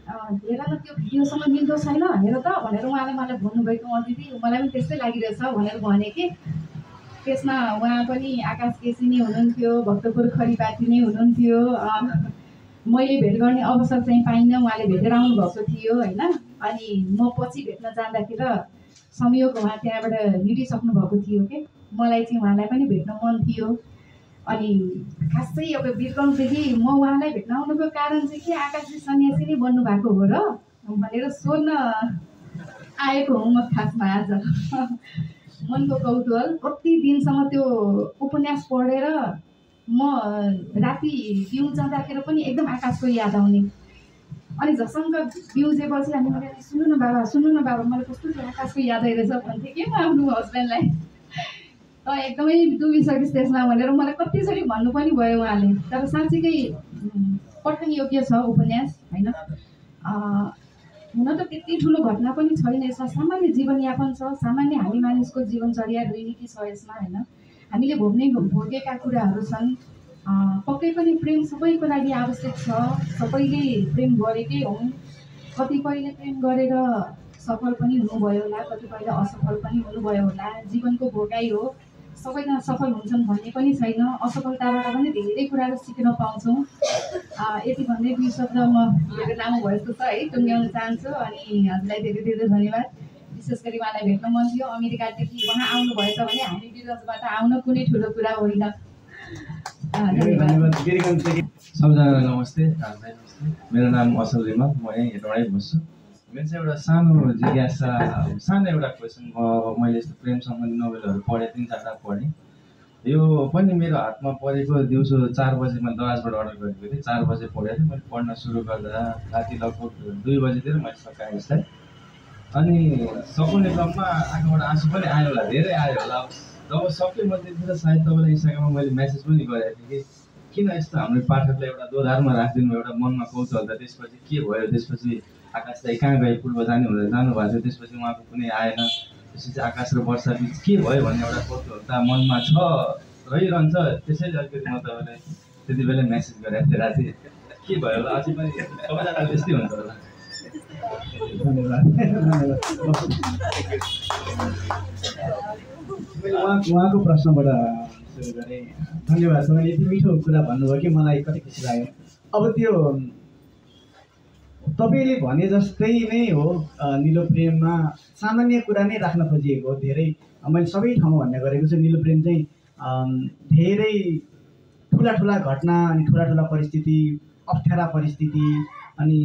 हेर न त्यो भिडियोसँग मिल्दो छैन हेर त भनेर उहाँले मलाई भन्नुभएको। दिदी मलाई पनि त्यस्तै लागिरहेछ भनेर भने कि त्यसमा उहाँ पनि आकाश केसी नै हुनुहुन्थ्यो, भक्तपुर खरिपाती नै हुनुहुन्थ्यो। मैले भेट गर्ने अवसर चाहिँ पाइनँ, उहाँले भेटेर आउनुभएको थियो होइन। अनि म पछि भेट्न जाँदाखेरि संयोग उहाँ त्यहाँबाट हिँडिसक्नु भएको थियो कि मलाई चाहिँ उहाँलाई पनि भेट्न मन थियो। अनि खासै अब बिर्काउँदेखि म उहाँलाई भेट्न आउनुको कारण चाहिँ के आकाशजी सन्यासी नै बन्नु भएको हो र भनेर सोध्न आएको हुँ म खासमा आज। मनको कौतूहल कति दिनसम्म त्यो उपन्यास पढेर म राति बिउ जाँदाखेरि पनि एकदम आकाशको याद आउने। अनि झसङ्ग बिउजेपछि हामी मैले सुन्नु न बाबा मलाई कस्तो त्यो आकाशको याद आइरहेछ भन्थेँ कि म आफ्नो हस्बेन्डलाई। एकदमै डुबिसकिस् त्यसमा भनेर मलाई कतिचोटि भन्नु पनि भयो उहाँले। तर साँच्चीकै पठन योग्य छ उपन्यास होइन। हुन त त्यति ठुलो घटना पनि छैन यसमा, सामान्य जीवनयापन छ, सामान्य हामी मानिसको जीवनचर्या रीति छ यसमा होइन। हामीले भोगेका कुराहरू छन्। पक्कै पनि प्रेम सबैको लागि आवश्यक छ, सबैले प्रेम गरेकै हौँ। कतिपयले प्रेम गरेर सफल पनि हुनुभयो होला, कतिपयले असफल पनि हुनुभयो होला। जीवनको भोगाइ हो, सबैजना सफल हुन्छन् भन्ने पनि छैन, असफलताबाट पनि धेरै कुराहरू सिक्न पाउँछौँ। यति भन्दै दुई शब्द म धेरै लामो भयो जस्तो छ है टुङ्ग्याउन चाहन्छु। अनि हजुरलाई धेरै धेरै धन्यवाद। विशेष गरी उहाँलाई भेट्न मन थियो, अमेरिकादेखि उहाँ आउनुभएछ भने हामी वीरगञ्जबाट आउन कुनै ठुलो कुरा होइन। धन्यवाद। सबैजनालाई नमस्ते। मेरो नाम असल रिमल, म यहीँ हेटौँडै बस्छु। मेरो चाहिँ एउटा सानो जिज्ञासा, सानो एउटा क्वेसन। मैले यस्तो प्रेम सम्बन्धी नोभेलहरू पढेँ, 3-4टा पढेँ। यो पनि मेरो हातमा परेको दिउँसो 4 बजे मैले दराजबाट अर्डर गरेको थिएँ। 4 बजे पढेको थिएँ। मैले पढ्न सुरु गर्दा राति लगभग 2 बजीतिर मैले सकाएँ यसलाई। अनि सकुने क्रममा आँखाबाट आँसु पनि आयो होला, धेरै आयो होला। जब सक्यो म त्यतिखेर सायद तपाईँलाई इन्स्टाग्राममा मैले मेसेज पनि गरेको थिएँ कि किन यस्तो हाम्रो पाठकलाई एउटा दोधारमा राखिदिनु, एउटा मनमा कौतूहलता। त्यसपछि के भयो, त्यसपछि आकाश दाइ कहाँ गए, पूर्व जानुभएको थियो, त्यसपछि उहाँको कुनै आएन। त्यसपछि आकाश र वर्षा बिच के भयो भन्ने एउटा कौतूहलता मनमा छ, रहिरहन्छ। त्यसैले अलिकति म तपाईँलाई त्यति बेला मेसेज गरेको थिएँ राति, के भयो होला। अझै पनि सबैजनालाई त्यस्तै हुन्छ होला। उहाँको प्रश्नबाट सुरु गरेँ। धन्यवाद। तपाईँले यति मिठो कुरा भन्नुभयो कि मलाई कति खुसी लाग्यो। अब त्यो तपाईँले भने जस्तै नै हो, निलो प्रेममा सामान्य कुरा नै राख्न खोजिएको हो। धेरै मैले सबै ठाउँमा भन्ने गरेको छु, निलो प्रेम चाहिँ धेरै ठुला घटना अनि ठुला परिस्थिति, अप्ठ्यारा परिस्थिति अनि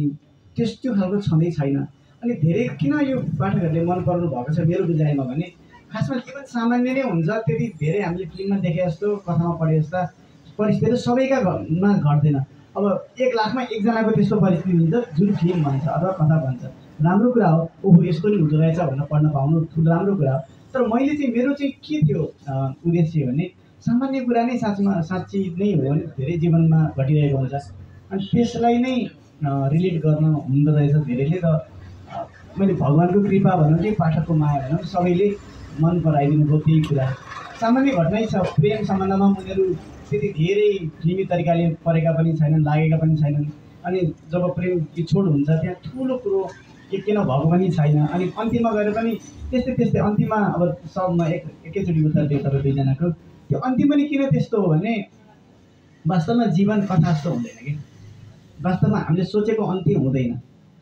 त्यो खालको छँदै छैन। अनि धेरै किन यो पाठकहरूले मन पराउनु भएको छ मेरो बुझाइमा भने खासमा जीवन सामान्य नै हुन्छ। त्यति धेरै हामीले फिल्ममा देखे जस्तो, कथामा पढे जस्ता परिस्थितिहरू सबैकामा घट्दैन। अब 1 लाखमा 1 जनाको त्यस्तो परिस्थिति हुन्छ जुन फिल्म भन्छ अथवा कथा भन्छ। राम्रो कुरा हो, ओहो यस्तो नि हुँदो रहेछ भनेर पढ्न पाउनु ठुलो राम्रो कुरा हो। तर मैले चाहिँ मेरो चाहिँ के थियो उद्देश्य भने सामान्य कुरा नै साँच्ची नै हो भने धेरै जीवनमा घटिरहेको हुन्छ। अनि त्यसलाई नै रिलेट गर्न हुँदो रहेछ धेरैले। र मैले भगवान्को कृपा भनौँ कि पाठकको माया भनौँ, सबैले मन पराइदिनु भयो त्यही कुरा। सामान्य घटनै छ। प्रेम सम्बन्धमा उनीहरू त्यति धेरै फिल्मी तरिकाले परेका पनि छैनन्, लागेका पनि छैनन्। अनि जब प्रेम बिछोड हुन्छ त्यहाँ ठुलो कुरो किन भएको पनि छैन। अनि अन्तिममा गएर पनि त्यस्तै अन्तिममा अब सबमा एकैचोटि उत्तर दियो तपाईँ दुईजनाको। त्यो अन्तिम पनि किन त्यस्तो हो भने वास्तवमा जीवन कथा जस्तो हुँदैन कि। वास्तवमा हामीले सोचेको अन्त्य हुँदैन।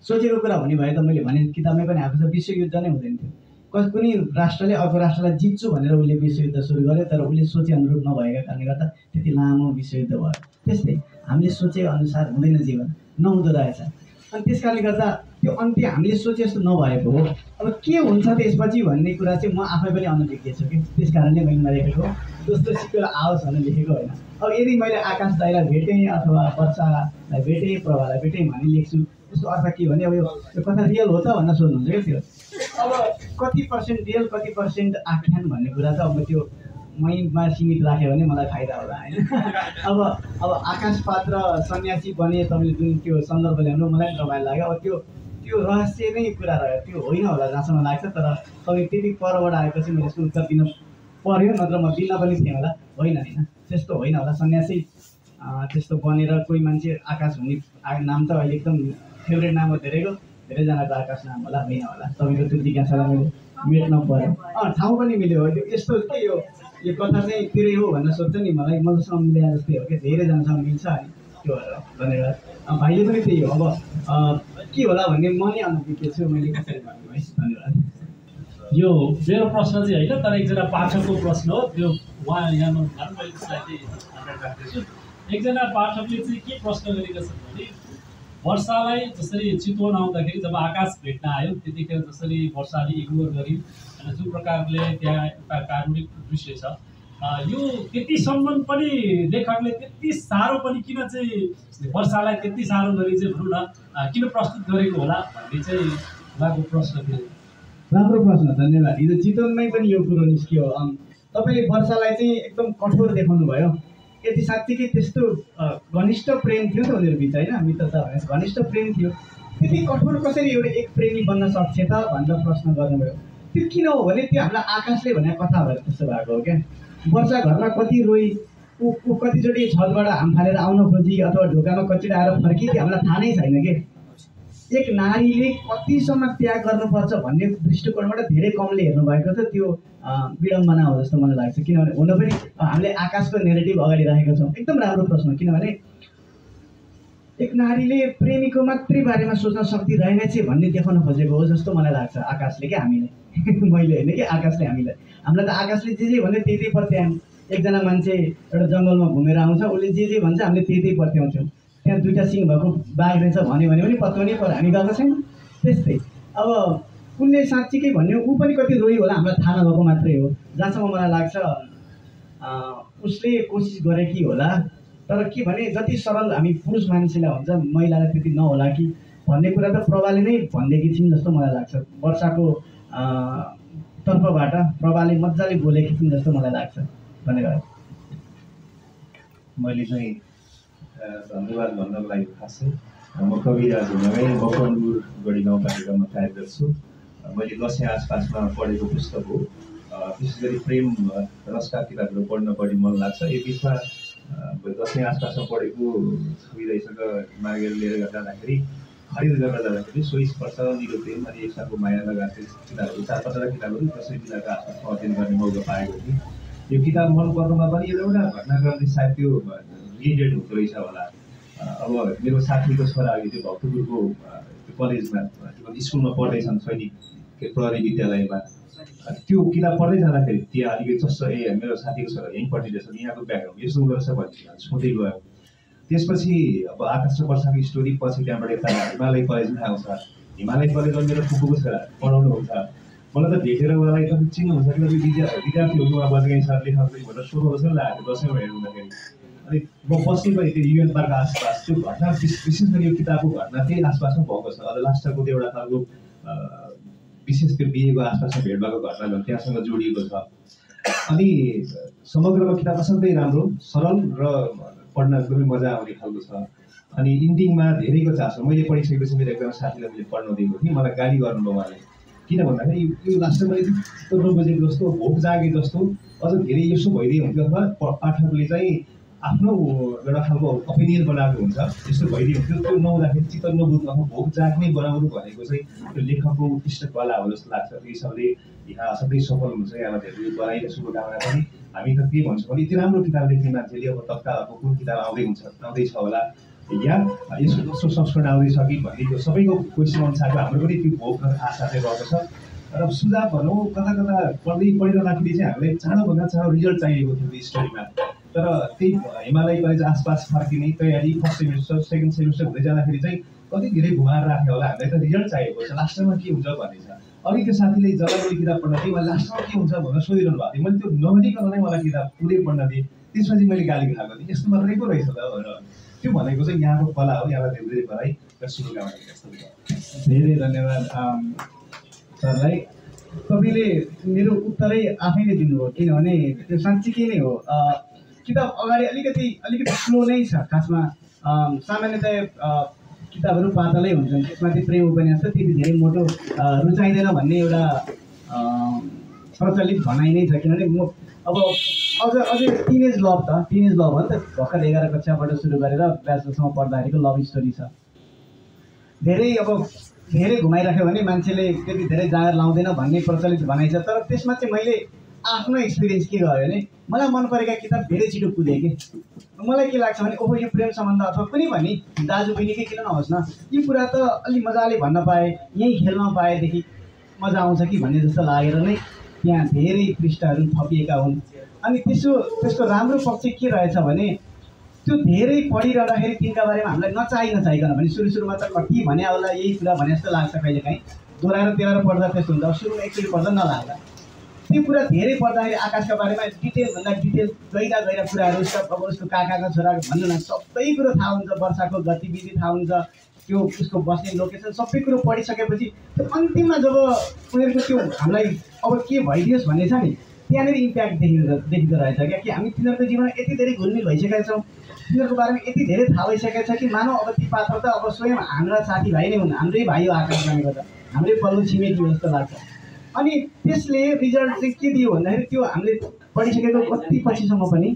सोचेको कुरा हुने भए त मैले भने किताबमै पनि आएको छ, विश्वयुद्ध नै हुँदैन थियो। कुनै राष्ट्रले अर्को राष्ट्रलाई जित्छु भनेर उसले विश्वयुद्ध सुरु गर्यो, तर उसले सोचे अनुरूप नभएका कारणले गर्दा त्यति लामो विश्वयुद्ध भयो। त्यस्तै हामीले सोचे अनुसार हुँदैन जीवन, नहुँदो रहेछ। अनि त्यस कारणले गर्दा त्यो अन्त्य हामीले सोचे जस्तो नभएको हो। अब के हुन्छ त्यसपछि भन्ने कुरा चाहिँ म आफै पनि अनभिज्ञ छु कि त्यस कारणले मैले नलेखेको। दोस्रो सिक्वेल आओस् भनेर लेखेको होइन। अब यदि मैले आकाश दाइलाई भेटेँ अथवा वर्षालाई भेटेँ, प्रभालाई भेटेँ भने लेख्छु। त्यसको अर्थ के भने अब यो कथा रियल हो त भनेर सोध्नुहुन्छ क्या। त्यो अब कति पर्सेन्ट रियल कति पर्सेन्ट आख्यान भन्ने कुरा त अब त्यो मैमा सीमित राख्यो भने मलाई फाइदा होला होइन। अब आकाश पात्र सन्यासी बने तपाईँले जुन त्यो सन्दर्भ ल्याउनु मलाई पनि रमाइलो लाग्यो। अब त्यो रहस्य नै कुरा रह्यो, त्यो होइन होला जहाँसम्म लाग्छ। तर तपाईँ त्यति परबाट आएपछि मैले यसको उत्तर दिन पर्यो, नत्र म दिन पनि थिएँ होला। होइन त्यस्तो होइन होला। सन्यासी त्यस्तो बनेर कोही मान्छे आकाश हुने नाम त अहिले एकदम फेभरेट नाम हो धेरैजनाको आकाश नाम होला, होइन होला। तपाईँको त्यो जिज्ञासालाई मैले मेट्न पर्यो। ठाउँ पनि मिल्यो हो। त्यो यस्तो के यो कथा चाहिँ तिरै हो भनेर सोध्छ नि, मलाई मसँग मिलाए जस्तै हो कि धेरैजनासँग मिल्छ। अनि त्यो धन्यवाद। भाइले पनि त्यही हो। अब के होला भन्ने म नै अनभिज्ञ छु, मैले कसरी भन्नु है। धन्यवाद। यो मेरो प्रश्न चाहिँ होइन, तर एकजना पाठकको प्रश्न हो। त्यो उहाँ यहाँ नहुँदा मैले त्यसलाई राख्दैछु। एकजना पाठकले चाहिँ के प्रश्न गरेका छन् भने वर्षालाई जसरी चितवन आउँदाखेरि जब आकाश भेट्न आयो त्यतिखेर जसरी वर्षाले इग्नोर गरी होइन, जुन प्रकारले त्यहाँ एउटा कारुणिक दृश्य छ, यो त्यतिसम्म पनि लेखकले त्यति साह्रो पनि किन चाहिँ वर्षालाई त्यति साह्रो गरी चाहिँ भनौँ न किन प्रस्तुत गरेको होला भन्ने चाहिँ उहाँको प्रश्न थियो। राम्रो प्रश्न, धन्यवाद। हिजो चितवनमै पनि यो कुरो निस्कियो। तपाईँले वर्षालाई चाहिँ एकदम कठोर देखाउनु भयो। यदि साँच्चीकै त्यस्तो घनिष्ठ प्रेम थियो त उनीहरू बिच होइन, मित्रता भने घनिष्ठ प्रेम थियो, त्यति कठोर कसरी एउटा एक प्रेमी बन्न सक्छ त भनेर प्रश्न गर्नुभयो। त्यो किन हो भने त्यो हामीलाई आकाशले भनेको कथा भएर त्यस्तो भएको हो क्या। वर्षा घरमा कति रोई, ऊ कतिचोटि छतबाट हाम फालेर आउन खोजी अथवा ढोकामा कतिचोटि आएर फर्की, त्यो हामीलाई थाहा नै छैन कि। एक नारीले कतिसम्म त्याग गर्नुपर्छ भन्ने दृष्टिकोणबाट धेरै कमले हेर्नु भएको छ। त्यो विडम्बना हो जस्तो मलाई लाग्छ। किनभने हुन पनि हामीले आकाशको नेरेटिभ अगाडि राखेका छौँ। एकदम राम्रो प्रश्न, किनभने एक नारीले प्रेमीको मात्रै बारेमा सोच्न सक्ति रहेनछ भन्ने देखाउन खोजेको हो जस्तो मलाई लाग्छ आकाशले क्या हामीलाई। मैले होइन कि आकाशले हामीलाई त आकाशले जे भन्यो त्यही पत्यायौँ। एकजना मान्छे एउटा जङ्गलमा घुमेर आउँछ, उसले जे भन्छ हामीले त्यही पत्याउँछौँ। त्यहाँ 2टा सिङ भएको बाघ रहेछ भन्यो भने पनि पत्याउनै पर्यो, हामी गएको छैनौँ। त्यस्तै अब उनले साँच्चीकै भन्यो, ऊ पनि कति रोइ होला हामीलाई थाहा नभएको मात्रै हो। जहाँसम्म मलाई लाग्छ उसले कोसिस गरेकी होला, तर के भने जति सरल हामी पुरुष मान्छेलाई हुन्छ महिलालाई त्यति नहोला कि भन्ने कुरा त प्रभाले नै भनिदिएकी छिन् जस्तो मलाई लाग्छ। वर्षाको तर्फबाट प्रभाले मजाले बोलेकी छिन् जस्तो मलाई लाग्छ। धन्यवाद। मैले चाहिँ धन्यवाद भन्नको लागि खासै म कविराज हुनमै मकवानपुर गढी गाउँपालिकामा कार्यरत छु। मैले दसैँ आसपासमा पढेको पुस्तक हो। विशेष गरी प्रेम रसका किताबहरू पढ्न बढी मन लाग्छ। यो बिचमा दसैँ आसपासमा पढेको छुइरहेसँग मागेर लिएर जाँदाखेरि खरिद गर्न जाँदाखेरि सोही स्पर्श निलो प्रेम अनि एक सालको माया लगायत किताबहरू 4-5 किताबहरू दसैँ मेलाका आसपासमा अध्ययन गर्ने मौका पाएको थिएँ। यो किताब मन पर्नुमा पनि एउटा घटनाक्रमले सायद त्यो रिलेटेड हुँदो रहेछ होला। अब मेरो साथीको छोरा अहिले त्यो भक्तपुरको कलेजमा स्कुलमा पढ्दैछन्, सैनिक प्रहरी विद्यालयमा। त्यो किताब पढ्दै जाँदाखेरि त्यहाँ अलिकति जस्तो मेरो साथीको छोरा यहीँपट्टि रहेछ, यहाँको ब्याकग्राउन्ड यस्तो रहेछ भन्ने सोध्दै गयो। त्यसपछि अब आकाश र वर्षाको स्टोरी पछि त्यहाँबाट यता हिमालय कलेजमा आउँछ। हिमालय कलेजमा मेरो फुपूको छोरा पढाउनुहुन्छ। मलाई त भेटेर उहाँलाई त चिन्नुहुन्छ, किनकि विद्यार्थीहरू उहाँ बजगाई सर लेखक भनेर सोध्नु जस्तो लागेको दसैँमा हेर्दाखेरि। अनि म बस्ने गएँ त्यो युएन पार्कको आसपास। त्यो घटना विशेष गरी यो किताबको घटना त्यही आसपासमा भएको छ। अझ लास्टको त्यो एउटा खालको विशेष त्यो बिहेको आसपासमा भेट भएको घटना त्यहाँसँग जोडिएको छ। अनि समग्रमा किताब असाध्यै राम्रो, सरल र पढ्न एकदमै मजा आउने खालको छ। अनि इन्डिङमा धेरैको चासो मैले पढिसकेपछि मेरो एकजना साथीलाई मैले पढ्न दिएको थिएँ। मलाई गाली गर्नुभयो उहाँले, किन भन्दाखेरि यो लास्टमा चित्त नबुझेको जस्तो, भोक जागे जस्तो, अझ धेरै यसो भइदियो हुन्थ्यो अथवा पाठकले चाहिँ आफ्नो एउटा खालको ओपिनियन बनाएको हुन्छ त्यस्तो भइदियो हुन्थ्यो। त्यो नहुँदाखेरि चित्त नबुझ्नु अथवा भोक जाग्ने बनाउनु भनेको चाहिँ त्यो लेखकको उत्कृष्ट कला हो जस्तो लाग्छ। त्यो हिसाबले यहाँ असाध्यै सफल हुन्छ। यहाँलाई धेरै बधाई र शुभकामना पनि। हामी त के भन्छौँ भने यति राम्रो किताब लेख्ने मान्छेले अब तत्काल कुन किताब आउँदैछ होला या यसको दोस्रो संस्करण आउँदैछ कि भन्ने त्यो सबैको क्वेसन अनुसारको हाम्रो पनि त्यो भोक र आशा चाहिँ रहेको छ। र सुझाव भनौँ कता पढिरहँदाखेरि चाहिँ हामीलाई चाँडोभन्दा चाँडो रिजल्ट चाहिएको थियो त्यो स्टोरीमा। तर त्यही हिमालय कलेज आसपास फर्किने तयारी फर्स्ट सेमिस्टर सेकेन्ड सेमिस्टर हुँदै जाँदाखेरि चाहिँ कति धेरै घुमाएर राख्यो होला। हामीलाई त रिजल्ट चाहिएको छ, लास्टमा के हुन्छ भन्ने छ। अघि त्यो साथीले जग्गाबडी किताब पढ्न थिएँ, उहाँ लास्टमा के हुन्छ भनेर सोधिरहनु भएको थियो। मैले त्यो नभनिकन नै मलाई किताब पुरै पढ्न थिएँ। त्यसपछि मैले गाली खाएको थिएँ, यस्तो मात्रै पो रहेछ त भनेर। त्यो भनेको चाहिँ यहाँको कला हो। यहाँलाई धेरै धेरै बधाई र शुभकामना व्यक्त गर्छु। धेरै धन्यवाद सरलाई। कविले मेरो उत्तरै आफै नै दिनुभयो, किनभने त्यो साँच्चीकै नै हो। किताब अगाडि अलिकति स्लो नै छ खासमा। सामान्यतया किताबहरू पातलै हुन्छन्, त्यसमाथि प्रेम उपन्यास त त्यति धेरै मोटो रुचाइँदैन भन्ने एउटा प्रचलित भनाइ नै छ। किनभने म अब अझै टिनेज लभ हो नि त, भर्खर 11 कक्षाबाट सुरु गरेर ब्याचलर्समा पढ्दाखेरिको लभ स्टोरी छ। धेरै घुमाइराख्यो भने मान्छेले त्यति धेरै जाँगर लाउँदैन भन्ने प्रचलित भनाइ छ। तर त्यसमा चाहिँ मैले आफ्नो एक्सपिरियन्स के गर्यो भने मलाई मन परेका किताब धेरै छिटो कुदेँ कि। मलाई के लाग्छ भने ओहो यो प्रेम सम्बन्ध अथवा कुनै पनि दाजु बहिनीकै किन नहोस् न, यो कुरा त अलि मजाले भन्न पाएँ, यहीँ खेल्न पाएदेखि मजा आउँछ कि भन्ने जस्तो लागेर नै त्यहाँ धेरै पृष्ठहरू थपिएका हुन्। अनि त्यसको राम्रो पक्ष के रहेछ भने त्यो धेरै पढिरहँदाखेरि तिनका बारेमा हामीलाई नचाहिकन भने सुरुमा त कति भने होला यही कुरा भने जस्तो लाग्छ, कहिलेकाहीँ दोहोऱ्याएर पढ्दा त्यस्तो हुन्छ। अब सुरुमा एकचोटि पढ्दा नलाग्ला। त्यो कुरा धेरै पढ्दाखेरि आकाशका बारेमा डिटेलभन्दा डिटेल गहिरा कुराहरू अब उसको काकाको छोरा भन्नु न सबै कुरो थाहा हुन्छ, वर्षाको गतिविधि थाहा हुन्छ, त्यो उसको बस्ने लोकेसन सबै कुरो पढिसकेपछि त्यो अन्तिममा जब उनीहरूको त्यो हामीलाई अब के भइदियोस् भन्ने छ नि, त्यहाँनिर इम्प्याक्ट देखिँदो रहेछ क्या। कि हामी तिनीहरूको जीवनमा यति धेरै घुलमिल भइसकेका छौँ, तिनीहरूको बारेमा यति धेरै थाहा भइसकेको छ कि मानव अब ती पात्र त अब स्वयं हाम्रा साथीभाइ नै हुन्, हाम्रै भाइ हो आकाश भनेको त, हाम्रै पल्लो छिमेकी जस्तो लाग्छ। अनि त्यसले रिजल्ट चाहिँ के दियो भन्दाखेरि त्यो हामीले पढिसकेको कति पछिसम्म पनि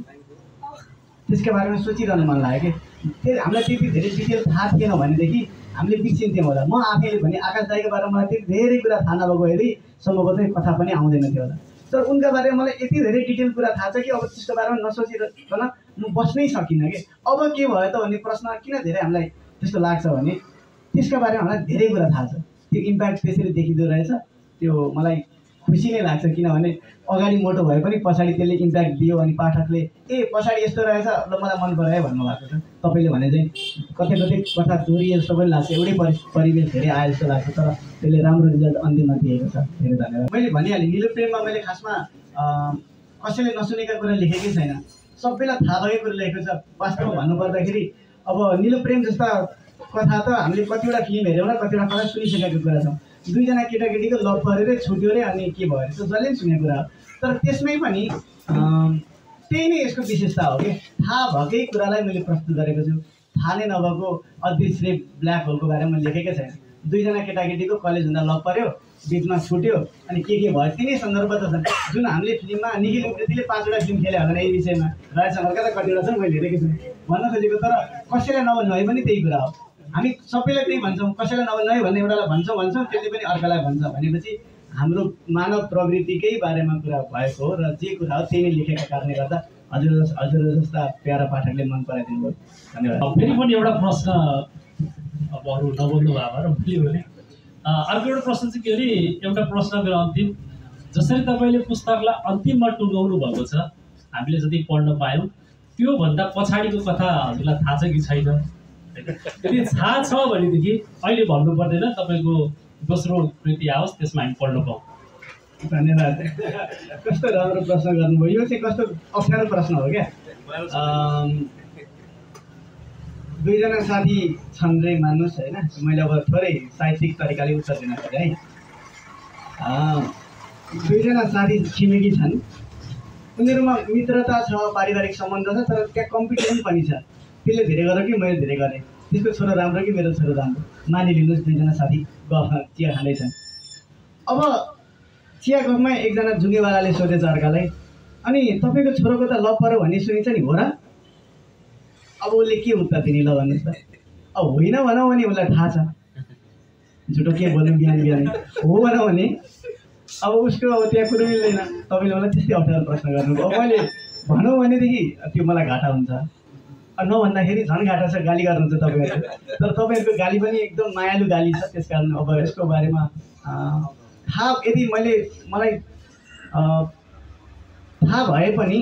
त्यसको बारेमा सोचिरहनु मन लाग्यो कि त्यो हामीलाई त्यति धेरै डिटेल थाहा थिएन भनेदेखि हामीले बिर्सिन्थ्यौँ होला। म आफैले भने आकाश दाइको बारेमा मलाई त्यति धेरै कुरा थाहा नभएको हेरी सम्भवतः कथा पनि आउँदैन थियो होला। तर उनका बारेमा मलाई यति धेरै डिटेल कुरा थाहा छ कि अब त्यसको बारेमा नसोचिकन म बस्नै सकिनँ कि अब के भयो त भन्ने प्रश्न किन धेरै हामीलाई त्यस्तो लाग्छ भने त्यसका बारेमा हामीलाई धेरै कुरा थाहा छ। त्यो इम्प्याक्ट त्यसरी देखिँदो रहेछ। त्यो मलाई खुसी नै लाग्छ किनभने अगाडि मोटो भए पनि पछाडि त्यसले इम्प्याक्ट दियो अनि पाठकले ए पछाडि यस्तो रहेछ ल मलाई मन परायो भन्नुभएको छ। तपाईँले भने चाहिँ कतै कतै कथा दोहोरिए जस्तो पनि लाग्छ, एउटै परिवेश धेरै आए जस्तो लाग्छ, तर त्यसले राम्रो रिजल्ट अन्तिममा दिएको छ। धेरै धन्यवाद। मैले भनिहालेँ निलो प्रेममा मैले खासमा कसैले नसुनेका कुरा लेखेकै छैन, सबैलाई थाहा भएको कुरा लेखेको छ। वास्तवमा भन्नुपर्दाखेरि अब निलो प्रेम जस्ता कथा त हामीले कतिवटा फिल्म हेऱ्यौँ र कतिवटा कथा सुनिसकेको कुरा छौँ। दुईजना केटाकेटीको लभ परेर छुट्यो अरे अनि के भयो अरे त जसले पनि सुनेको कुरा हो। तर त्यसमै पनि त्यही नै यसको विशेषता हो कि थाहा भएकै कुरालाई मैले प्रस्तुत गरेको छु। थाहा नै नभएको अदृश्य ब्ल्याक होलको बारेमा मैले लेखेकै छैन। दुईजना केटाकेटीको कलेज हुँदा लभ पर्यो, बिचमा छुट्यो अनि के भयो तिनै सन्दर्भ त छन् जुन हामीले फिल्ममा निखिल उप्रेतीले 5वटा फिल्म खेले होला यही विषयमा। राजसमरका त कतिवटा छन् मैले हेरेको छु भन्न खोजेको, तर कसैलाई नभन्नु भए पनि त्यही कुरा हो। हामी सबैलाई त्यही भन्छौँ, कसैलाई नभन्नु है भन्ने एउटालाई भन्छौँ त्यसले पनि अर्कालाई भन्छ भनेपछि हाम्रो मानव प्रवृत्तिकै बारेमा कुरा भएको हो र जे कुरा हो त्यही नै लेखेका कारणले गर्दा हजुर जस्ता प्यारा पाठकले मन पराइदिनु भयो। धन्यवाद। फेरि पनि एउटा प्रश्न अब अरू नबोल्नु भएको र मैले भने अर्को एउटा प्रश्न चाहिँ के अरे एउटा प्रश्न मेरो अन्तिम, जसरी तपाईँले पुस्तकलाई अन्तिममा टुङ्गाउनु भएको छ हामीले जति पढ्न पायौँ त्योभन्दा पछाडिको कथा हजुरलाई थाहा छ कि छैन? यदि थाहा छ भनेदेखि अहिले भन्नु पर्दैन, तपाईँको दोस्रो कृति आओस् त्यसमा हामी पढ्न पाऊँ। धन्यवाद। कस्तो राम्रो प्रश्न गर्नुभयो। यो चाहिँ कस्तो अप्ठ्यारो प्रश्न हो क्या। दुईजना साथी छन् रे मान्नुहोस् होइन, मैले अब थोरै साहित्यिक तरिकाले उत्तर दिन खोजेँ है। दुईजना साथी छिमेकी छन्, उनीहरूमा मित्रता छ, पारिवारिक सम्बन्ध छ, तर त्यहाँ कम्पिटिसन पनि छ। त्यसले धेरै गर कि मैले धेरै गरेँ, त्यसको छोरो राम्रो कि मेरो छोरो राम्रो। मानिलिनुहोस् दुईजना साथी गफ चिया खाँदैछन्। अब चिया गफमा एकजना जुङ्गेवालाले सोधेछ अर्कालाई, अनि तपाईँको छोरोको त लभ पऱ्यो भन्ने सुनिन्छ नि, हो र? अब उसले के उत्तर दिने ल भन्नुहोस् त। अब होइन भनौँ भने उसलाई थाहा छ, झुटो के बोल्नु बिहान बिहान। हो भनौँ भने अब उसको अब त्यहाँ कुरो मिल्दैन। तपाईँले मलाई त्यस्तै अप्ठ्यारो प्रश्न गर्नुभयो। अब मैले भनौँ भनेदेखि त्यो मलाई घाटा हुन्छ, नभन्दाखेरि झन् घाटा छ, गाली गर्नुहुन्छ तपाईँहरू। तर तपाईँहरूको गाली पनि एकदम मायालु गाली छ, त्यस कारण अब यसको बारेमा थाहा यदि मलाई थाहा भए पनि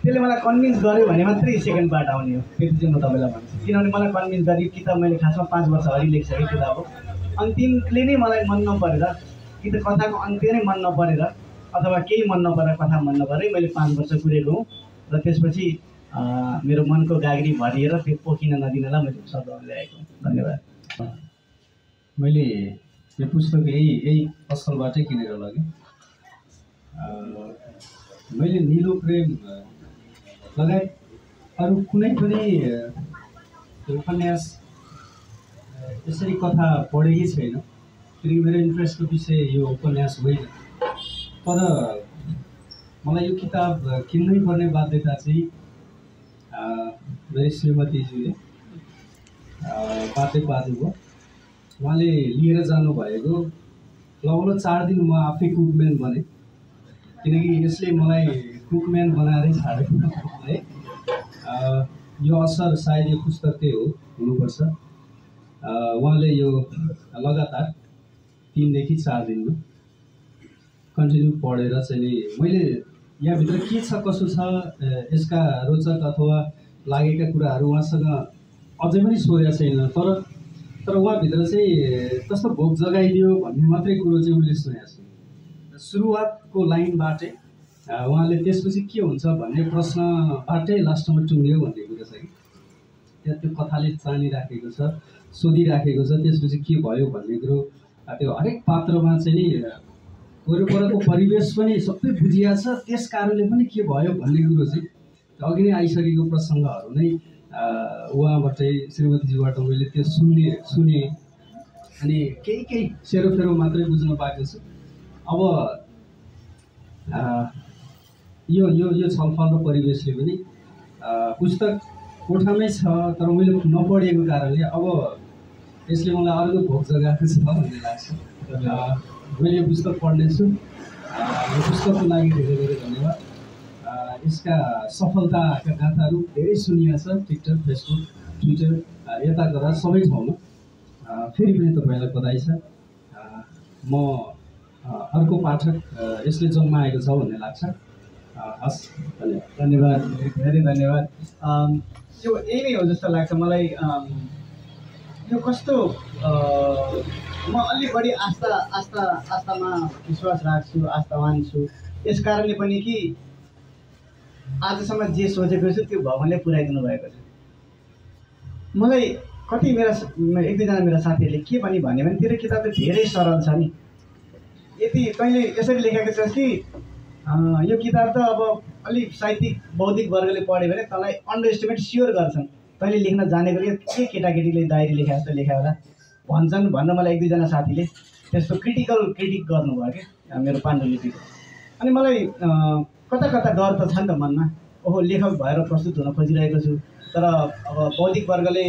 त्यसले मलाई कन्भिन्स गर्यो भने मात्रै सेकेन्ड पार्ट आउने हो। त्यति चाहिँ म तपाईँलाई भन्छु, किनभने मलाई कन्भिन्स गरेँ किताब मैले खासमा 5 वर्ष अगाडि लेखिसकेँ किताब हो। अन्तिमले नै मलाई मन नपरेर कि त कथाको अन्त्य नै मन नपरेर अथवा केही मन नपरेर कथा मन नपरेर मैले 5 वर्ष कुरेको हुँ र त्यसपछि मेरो मनको गाग्री भरिएर त्यो पोखिन नदिनलाई मैले शब्दहरू ल्याएको। धन्यवाद। मैले यो पुस्तक यही पसलबाटै किनेर लगेँ। मैले निलो प्रेम लगायत अरू कुनै पनि उपन्यास यसरी कथा पढेकै छैन, किनकि मेरो इन्ट्रेस्टको विषय यो उपन्यास होइन। तर मलाई यो किताब किन्नै पर्ने बाध्यता चाहिँ मेरो श्रीमतीज्यूले बाध्य पार्नुभयो। उहाँले लिएर जानुभएको लगभग 4 दिन म आफै कुकम्यान बने, किनकि यसले मलाई कुकम्यान बनाएरै छाडेको है। यो असर सायद यो पुस्तककै हो हुनुपर्छ। उहाँले यो लगातार 3 देखि 4 दिनमा कन्टिन्यू पढेर चाहिँ मैले यहाँभित्र के छ कसो छ यसका रोचक अथवा लागेका कुराहरू उहाँसँग अझै पनि सोधेको छैन, तर उहाँभित्र चाहिँ कस्तो भोक जगाइदियो भन्ने मात्रै कुरो चाहिँ मैले सुनेको छु। सुरुवातको लाइनबाटै उहाँले त्यसपछि के हुन्छ भन्ने प्रश्नबाटै लास्टमा टुङ्ग्यो भन्ने कुरो छ कि त्यहाँ त्यो कथाले चानिराखेको छ, सोधिराखेको छ त्यसपछि के भयो भन्ने कुरो। त्यो हरेक पात्रमा चाहिँ नि वरपरको परिवेश पनि सबै बुझिया छ, त्यस कारणले पनि के भयो भन्ने कुरो चाहिँ अघि नै आइसकेको प्रसङ्गहरू नै उहाँबाटै श्रीमतीजीबाट मैले त्यो सुने अनि केही सेरोफेरो मात्रै बुझ्न पाएको छु। अब यो छलफल र परिवेशले पनि पुस्तक कोठामै छ, तर मैले नपढेको कारणले अब यसले मलाई अर्को भोक जगाएको छ भन्ने लाग्छ। मैले यो पुस्तक पढ्नेछु यो पुस्तकको लागि धेरै धेरै धन्यवाद। यसका सफलताका गाथाहरू धेरै सुनिया छ, टिकटक, फेसबुक, ट्विटर, यता गएर सबै ठाउँमा। फेरि पनि तपाईँलाई बधाई छ। म अर्को पाठक यसले जन्माएको छ भन्ने लाग्छ। हस्, धन्यवाद, धेरै धन्यवाद। यो यही नै हो जस्तो लाग्छ मलाई। यो कस्तो म अलि बढी आस्थामा विश्वास राख्छु, आस्थावान छु। यस कारणले पनि कि आजसम्म जे सोचेको छु त्यो भगवानले पुऱ्याइदिनु भएको छ। मलाई कति एक दुईजना मेरा साथीहरूले के पनि भन्यो भने तेरो किताब त धेरै सरल छ नि, यति तैँले यसरी लेखेको छस् कि यो किताब त अब अलिक साहित्यिक बौद्धिक वर्गले पढ्यो भने तँलाई अन्डर एस्टिमेट स्योर गर्छन्, तैँले लेख्न जानेको के केटाकेटीले डायरी लेखे जस्तो लेख्यो होला भन्छन् भनेर मलाई एक दुईजना साथीले त्यस्तो क्रिटिक गर्नुभयो क्या मेरो पाण्डुलिपिको। अनि मलाई कता कता डर त छ नि त मनमा, ओहो लेखक भएर प्रस्तुत हुन खोजिरहेको छु तर अब बौद्धिक वर्गले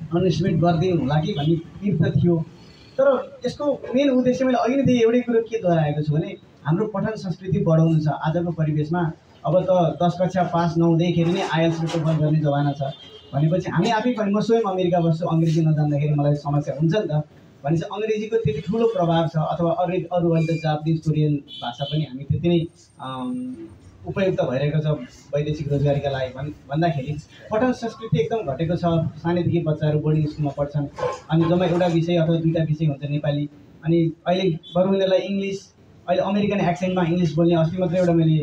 अन्डर एस्टिमेट गरिदिनु होला कि भन्ने पिर त थियो। तर यसको मेन उद्देश्य मैले अघि नै एउटै कुरो के दोहोऱ्याएको छु भने हाम्रो पठन संस्कृति बढाउनु छ। आजको परिवेशमा अब त 10 कक्षा पास नहुँदैखेरि नै आइएल्स र टोफल गर्ने जमाना छ भनेपछि हामी आफै पनि, म स्वयं अमेरिका बस्छु, अङ्ग्रेजी नजान्दाखेरि मलाई समस्या हुन्छ नि त। भनेपछि अङ्ग्रेजीको त्यति ठुलो प्रभाव छ, अथवा अरू अहिले त जापानिज कोरियन भाषा पनि हामी त्यति नै उपयुक्त भइरहेको छ वैदेशिक रोजगारीका लागि भन्दाखेरि पठन संस्कृति एकदम घटेको छ। सानैदेखि बच्चाहरू बोर्डिङ स्कुलमा पढ्छन् अनि जम्मा एउटा विषय अथवा दुईवटा विषय हुन्छ नेपाली, अनि अहिले बरु उनीहरूलाई इङ्ग्लिस, अहिले अमेरिकन एक्सेन्टमा इङ्ग्लिस बोल्ने। अस्ति मात्रै एउटा मैले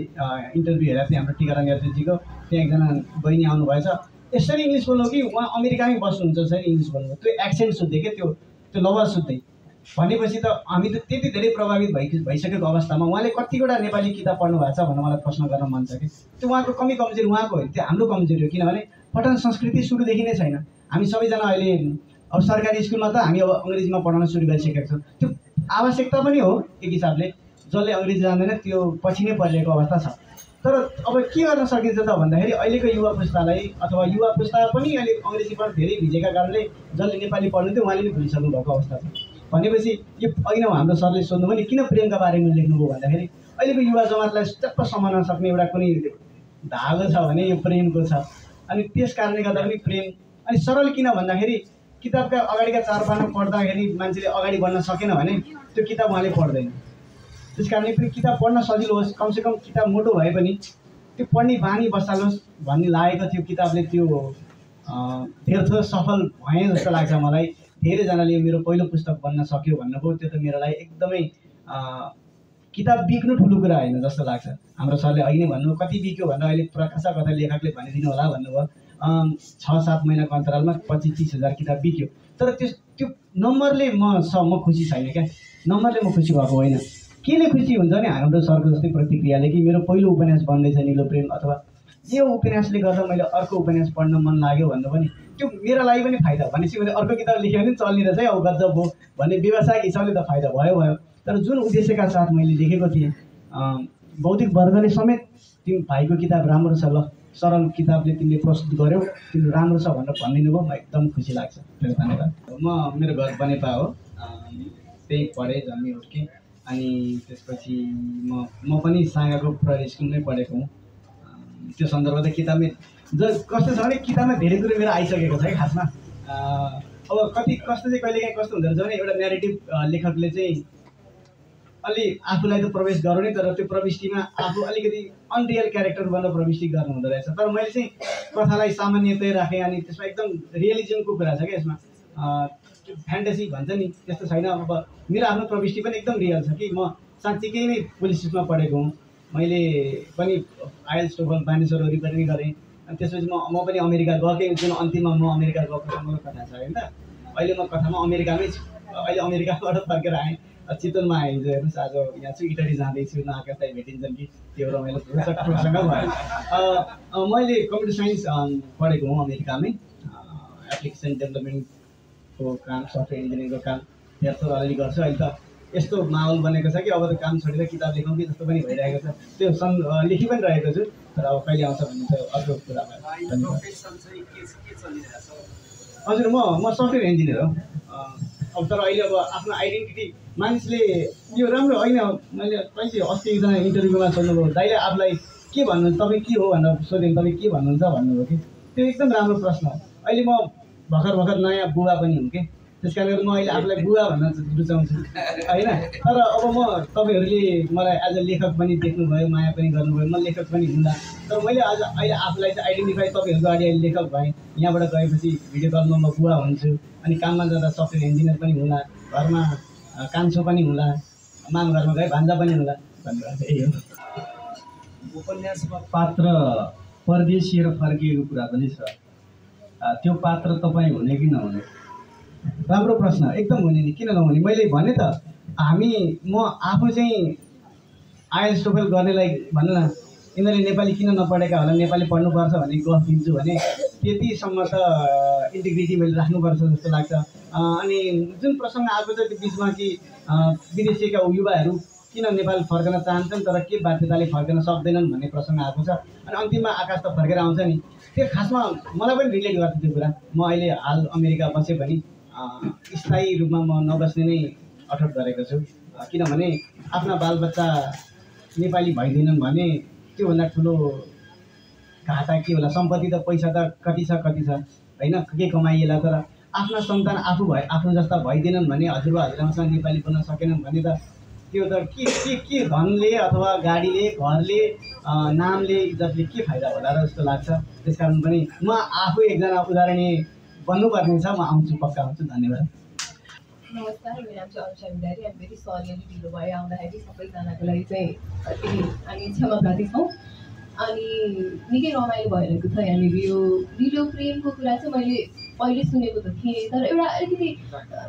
इन्टरभ्यू हेरेको थिएँ हाम्रो टिकाराम यात्रीजीको, त्यहाँ एकजना बहिनी आउनुभएछ, यसरी इङ्ग्लिस बोल्नु कि उहाँ अमेरिकामै बस्नुहुन्छ सर इङ्ग्लिस बोल्नु, त्यो एक्सेन्ट सुत्दै क्या, त्यो लवर सुत्दै। भनेपछि त हामी त त्यति धेरै प्रभावित भइसकेको अवस्थामा उहाँले कतिवटा नेपाली किताब पढ्नु भएको छ भनेर मलाई प्रश्न गर्न मन छ कि त्यो उहाँको कमजोरी उहाँको होइन, त्यो हाम्रो कमजोरी हो। किनभने पठन संस्कृति सुरुदेखि नै छैन। हामी सबैजना अहिले अब सरकारी स्कुलमा त हामी अब अङ्ग्रेजीमा पढाउन सुरु गरिसकेका छौँ, त्यो आवश्यकता पनि हो एक हिसाबले। जसले अङ्ग्रेजी जान्दैन त्यो पछि नै परिरहेको अवस्था छ। तर अब के गर्न सकिन्छ त भन्दाखेरि अहिलेको युवा पुस्तालाई अथवा युवा पुस्ता पनि अहिले अङ्ग्रेजीबाट धेरै भिजेका कारणले जसले नेपाली पढ्नु थियो उहाँले पनि भुलिसक्नु भएको अवस्था छ। भनेपछि यो अघि नै हाम्रो सरले सोध्नुभयो नि किन प्रेमका बारेमा लेख्नुभयो भन्दाखेरि अहिलेको युवा जमातलाई चप्प सम्हाल्न सक्ने एउटा कुनै धागो छ भने यो प्रेमको छ। अनि त्यस कारणले गर्दा पनि प्रेम। अनि सरल किन भन्दाखेरि किताबका अगाडिका 4 पाना पढ्दाखेरि मान्छेले अगाडि बढ्न सकेन भने त्यो किताब उहाँले पढ्दैन। त्यस कारणले पनि किताब पढ्न सजिलो होस्, कमसेकम किताब मोटो भए पनि त्यो पढ्ने बानी बसालोस् भन्ने लागेको थियो किताबले। त्यो धेरथो सफल भए जस्तो लाग्छ मलाई। धेरैजनाले यो मेरो पहिलो पुस्तक बन्न सक्यो भन्नुभयो, त्यो त मेरो लागि एकदमै किताब बिक्नु ठुलो कुरा होइन जस्तो लाग्छ। हाम्रो सरले अघि नै भन्नुभयो कति बिक्यो भनेर अहिले प्रकाशक अथवा लेखकले भनिदिनु होला भन्नुभयो। 6-7 महिनाको अन्तरालमा 25-30 हजार किताब बिक्यो। तर त्यो नम्बरले म खुसी छैन क्या, नम्बरले म खुसी भएको होइन। केले खुसी हुन्छ भने हाम्रो सरको जस्तै प्रतिक्रियाले कि मेरो पहिलो उपन्यास बन्दैछ निलो प्रेम, अथवा यो उपन्यासले गर्दा मैले अर्को उपन्यास पढ्न मन लाग्यो भन्नु पनि त्यो मेरो लागि पनि फाइदा। भनेपछि मैले अर्को किताब लेख्यो भने चल्ने रहेछ है, अब गजब हो भन्ने व्यवसायिक हिसाबले त फाइदा भयो। तर जुन उद्देश्यका साथ मैले लेखेको थिएँ बौद्धिक वर्गले समेत तिमी भाइको किताब राम्रो छ, ल सरल किताबले तिमीले प्रस्तुत गर्यौ, तिम्रो राम्रो छ भनेर भनिदिनु भयो, म एकदम खुसी लाग्छ। धन्यवाद। मेरो घर बनेपा हो, त्यही पढेँ जन्मी हुर्केँ। अनि त्यसपछि म पनि साँगाको प्रहरी स्कुलमै पढेको हुँ। त्यो सन्दर्भमा त किताबमै कस्तो छ भने किताबमा धेरै कुरो मेरो आइसकेको छ है खासमा। अब कस्तो चाहिँ कहिलेकाहीँ कस्तो हुँदो रहेछ भने एउटा न्यारेटिभ लेखकले चाहिँ अलि आफूलाई त प्रवेश गराउने, तर त्यो प्रविष्टिमा आफू अलिकति अनरियल क्यारेक्टर बनेर प्रविष्टि गर्नु हुँदो रहेछ। तर मैले चाहिँ कथालाई सामान्यतै राखेँ अनि त्यसमा एकदम रियलिजमको कुरा छ क्या यसमा, फ्यान्टेसी भन्छ नि त्यस्तो छैन। अब मेरो आफ्नो प्रविष्टि पनि एकदम रियल छ कि म साँच्चीकै नै पुलिस स्कुलमा पढेको हुँ। मैले पनि आइएल्स टोफल बानेश्वर वरिपरि नै गरेँ। अनि त्यसपछि म पनि अमेरिका गएकै, जुन अन्तिममा म अमेरिका गएको समयको कथा छ होइन। अहिले म कथामा अमेरिकामै छु, अहिले अमेरिकाबाट फर्केर आएँ, चितवनमा आएँ। हिजो हेर्नुहोस् आज यहाँ छु, इटली जाँदैछु, न आकाशलाई भेटिन्छन् कि त्यो रमाइलो ठुलोसँग भयो। मैले कम्प्युटर साइन्स पढेको हुँ अमेरिकामै, एप्लिकेसन डेभलपमेन्टको काम, सफ्टवेयर इन्जिनियरिङको काम हेर्छु, अलिअलि गर्छु। अहिले त यस्तो माहौल बनेको छ कि अब त काम छोडेर किताब लेखौँ कि जस्तो पनि भइरहेको छ। त्यो लेखि पनि रहेको छु, तर अब कहिले आउँछ भन्ने चाहिँ अर्को कुरा भयो। हजुर म सफ्टवेयर इन्जिनियर हो। अब अब तर अहिले अब आफ्नो आइडेन्टिटी मानिसले यो राम्रो होइन। मैले कहिले अस्ति एकजना इन्टरभ्यूमा सोध्नुभयो, दाइले आफूलाई के भन्नुहुन्छ, तपाईँ के हो भनेर सोध्यो, तपाईँ के भन्नुहुन्छ भन्नुभयो कि त्यो एकदम राम्रो प्रश्न हो। अहिले म भर्खर नयाँ बुबा पनि हुँ कि, त्यस कारणले म अहिले आफूलाई बुबा भन्न रुचाउँछु होइन। तर अब म तपाईँहरूले मलाई एज अ लेखक पनि देख्नुभयो, माया पनि गर्नुभयो, म लेखक पनि हुँला। तर मैले आज अहिले आफूलाई चाहिँ आइडेन्टिफाई तपाईँहरूको अगाडि अहिले लेखक भएँ। यहाँबाट गएपछि भिडियो कलमा म बुबा हुन्छु, अनि काममा जाँदा सफ्टवेयर इन्जिनियर पनि हुँला, घरमा कान्छो पनि हुँला, माम घरमा गए भान्जा पनि हुँला भन्नुभएको यही हो। उपन्यासमा पात्र परदेशिएर फर्किएको कुरा पनि छ, त्यो पात्र तपाईँ हुने कि नहुने? राम्रो प्रश्न, एकदम हुने नि, किन नहुने। मैले भने त म आफू चाहिँ आइएलटिएस टोफल गर्नेलाई भन्नु न, यिनीहरूले नेपाली किन नपढेका होला, नेपाली पढ्नुपर्छ भन्ने गफ दिन्छु भने त्यतिसम्म त इन्टिग्रिटी मैले राख्नुपर्छ जस्तो लाग्छ। अनि जुन प्रसङ्ग आएको छ त्यो बिचमा कि विदेशीका युवाहरू किन नेपाल फर्कन चाहन्छन् तर के बाध्यताले फर्कन सक्दैनन् भन्ने प्रसङ्ग आएको छ। अनि अन्तिममा आकाश त फर्केर आउँछ नि, त्यो खासमा मलाई पनि रिलेट गर्छ त्यो कुरा। म अहिले हाल अमेरिका बसे पनि स्थायी रूपमा म नबस्ने नै अठोट गरेको छु, किनभने आफ्ना बालबच्चा नेपाली भइदिनन् भने त्योभन्दा ठुलो घाटा के होला। सम्पत्ति त पैसा त कति छ होइन, के कमाइएला, तर आफ्ना सन्तान आफू जस्ता भइदिनन् भने, हजुरबा हजुरआमासँग नेपाली बोल्न सकेनन् भने त त्यो त के धनले अथवा गाडीले, घरले, नामले, इज्जतले के फाइदा होला र जस्तो लाग्छ। त्यस कारण पनि म आफू एकजना उदाहरणीय बन्नुपर्ने छ, म आउँछु, पक्का आउँछु। धन्यवाद। नमस्कार, मेरो नाम चाहिँ अनुषा भण्डारी। हामी फेरि सरले ढिलो भयो आउँदाखेरि सबैजनाको लागि चाहिँ हामी क्षमा प्रार्थी छौँ। अनि निकै रमाइलो भइरहेको छ यहाँनिर। यो निलो प्रेमको कुरा चाहिँ मैले पहिले सुनेको त थिएँ, तर एउटा अलिकति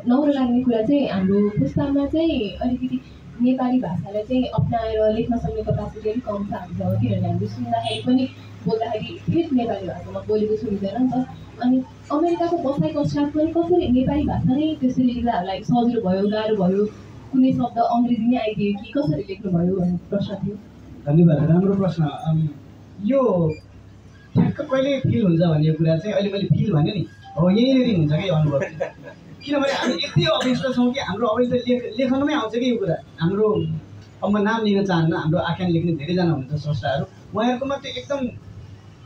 नौलो लाग्ने कुरा चाहिँ हाम्रो पुस्तामा चाहिँ अलिकति नेपाली भाषालाई चाहिँ अप्नाएर लेख्न सक्ने कपासिटी अलिक कम छ हामीसँग, किनभने हामीले सुन्दाखेरि पनि बोल्दाखेरि ठेट नेपाली भाषामा बोलेको सुनिँदैन नि त। अनि अमेरिकाको बसाइ पश्चात पनि कसरी नेपाली भाषा नै त्यसरी लेख्दाहरूलाई सजिलो भयो, गाह्रो भयो, कुनै शब्द अङ्ग्रेजी नै आइदियो कि कसरी लेख्नुभयो भन्ने प्रश्न थियो। धन्यवाद, राम्रो प्रश्न। यो ठ्याक्क कहिले फिल हुन्छ भन्ने कुरा चाहिँ अहिले मैले फिल भने नि हो, यहीँनिर हुन्छ कि अनुभव। किनभने हामी यति अभ्यस्त छौँ कि हाम्रो अब त लेखनमै आउँछ कि यो कुरा। हाम्रो अब म नाम लिन चाहन्न, हाम्रो आख्यान लेख्ने धेरैजना हुनुहुन्छ स्रष्टाहरू, उहाँहरूकोमा चाहिँ एकदम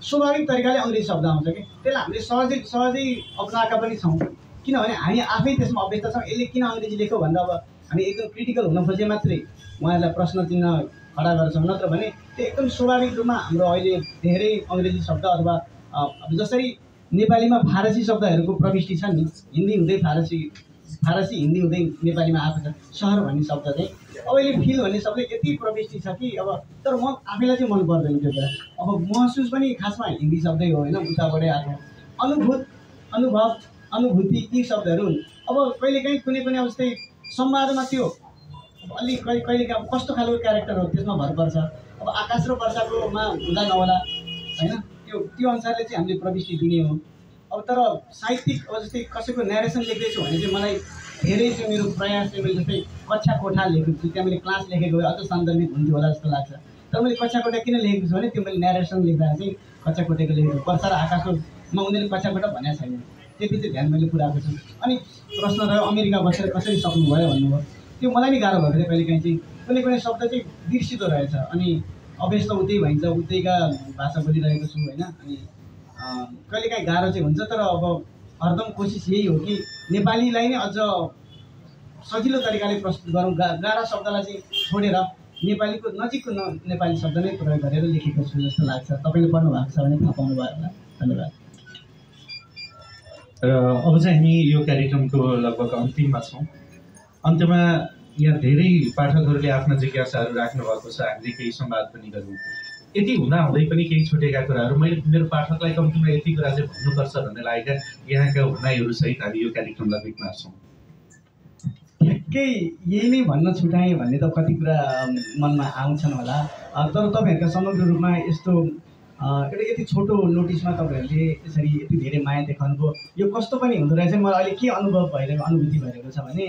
स्वाभाविक तरिकाले अङ्ग्रेजी शब्द आउँछ कि त्यसलाई हामीले सहजै अप्नाएका पनि छौँ, किनभने हामी आफै त्यसमा अभ्यस्त छौँ। यसले किन अङ्ग्रेजी लेख्यो भन्दा अब हामी एकदम क्रिटिकल हुन खोजे मात्रै उहाँहरूलाई प्रश्न चिन्ह खडा गर्छौँ, नत्र भने त्यो एकदम स्वाभाविक रूपमा हाम्रो अहिले धेरै अङ्ग्रेजी शब्द अथवा अब जसरी नेपालीमा फारसी शब्दहरूको प्रविष्टि छ नि, हिन्दी हुँदै फारसी, हिन्दी हुँदै नेपालीमा आएको छ। सहर भन्ने शब्द चाहिँ अब अहिले फिल भन्ने शब्द यति प्रविष्टि छ कि अब, तर म आफैलाई चाहिँ मन पर्दैन त्यो कुरा। अब महसुस पनि खासमा हिन्दी शब्दै हो होइन, उताबाटै आएको। अनुभव, अनुभूति, यी शब्दहरू हुन्। अब कहिलेकाहीँ कुनै अब जस्तै संवादमा त्यो अलि कहिले अब कस्तो खालको क्यारेक्टर हो त्यसमा भर पर्छ। अब आकाश र वर्षाकोमा हुँदा नहोला होइन, त्यो अनुसारले चाहिँ हामीले प्रविष्टि दिने हो। अब तर साहित्यिक अब जस्तै कसैको न्यारेसन लेख्दैछु भने चाहिँ मलाई धेरै चाहिँ मेरो प्रयास चाहिँ मैले जस्तै कक्षा कोठा लेखेको छु, त्यहाँ मैले क्लास लेखेको भए अझ सन्दर्भित हुन्थ्यो होला जस्तो लाग्छ। तर मैले कक्षा कोठा किन लेखेको छु भने त्यो मैले न्यारेसन लेख्दा चाहिँ कक्षा कोठाको लेखेको, वर्षा र आकाशमा उनीहरूले कक्षा कोठा भनेको छैन, त्यति चाहिँ ध्यान मैले पुऱ्याएको छु। अनि प्रश्न रह्यो अमेरिका बसेर कसरी सक्नुभयो भन्नुभयो, त्यो मलाई नि गाह्रो भएको थियो। कहिलेकाहीँ चाहिँ कुनै शब्द चाहिँ बिर्सिँदो रहेछ, अनि अभ्यस्त उतै भइन्छ, उतैका भाषा बोलिरहेको छु होइन। अनि कहिलेकाहीँ गाह्रो चाहिँ हुन्छ, तर अब हरदम कोसिस यही हो कि नेपालीलाई नै अझ सजिलो तरिकाले प्रस्तुत गरौँ, गाह्रा शब्दलाई चाहिँ छोडेर नेपालीको नजिकको नेपाली शब्द नै प्रयोग गरेर लेखेको छु जस्तो लाग्छ। तपाईँले पढ्नु भएको छ भने थाहा पाउनु भयो होला। धन्यवाद। र अब चाहिँ हामी यो कार्यक्रमको लगभग अन्तिममा छौँ। अन्त्यमा यहाँ धेरै पाठकहरूले आफ्ना जिज्ञासाहरू राख्नु भएको छ, हामीले केही संवाद पनि गरौँ। यति हुँदा हुँदै पनि केही छुटेका कुराहरू मैले मेरो पाठकलाई कम्तीमा यति कुरा चाहिँ भन्नुपर्छ भन्ने लागेका यहाँका भनाइहरू सहित हामी यो कार्यक्रमलाई बिच मार्छौँ। ठ्याक्कै यही नै भन्न छुटाएँ भन्ने त कति कुरा मनमा आउँछन् होला, तर तपाईँहरूका समग्र रूपमा यस्तो एउटा यति छोटो नोटिसमा तपाईँहरूले यसरी यति धेरै माया देखाउनुभयो। यो कस्तो पनि हुँदो रहेछ, मलाई अहिले के अनुभूति भइरहेको छ भने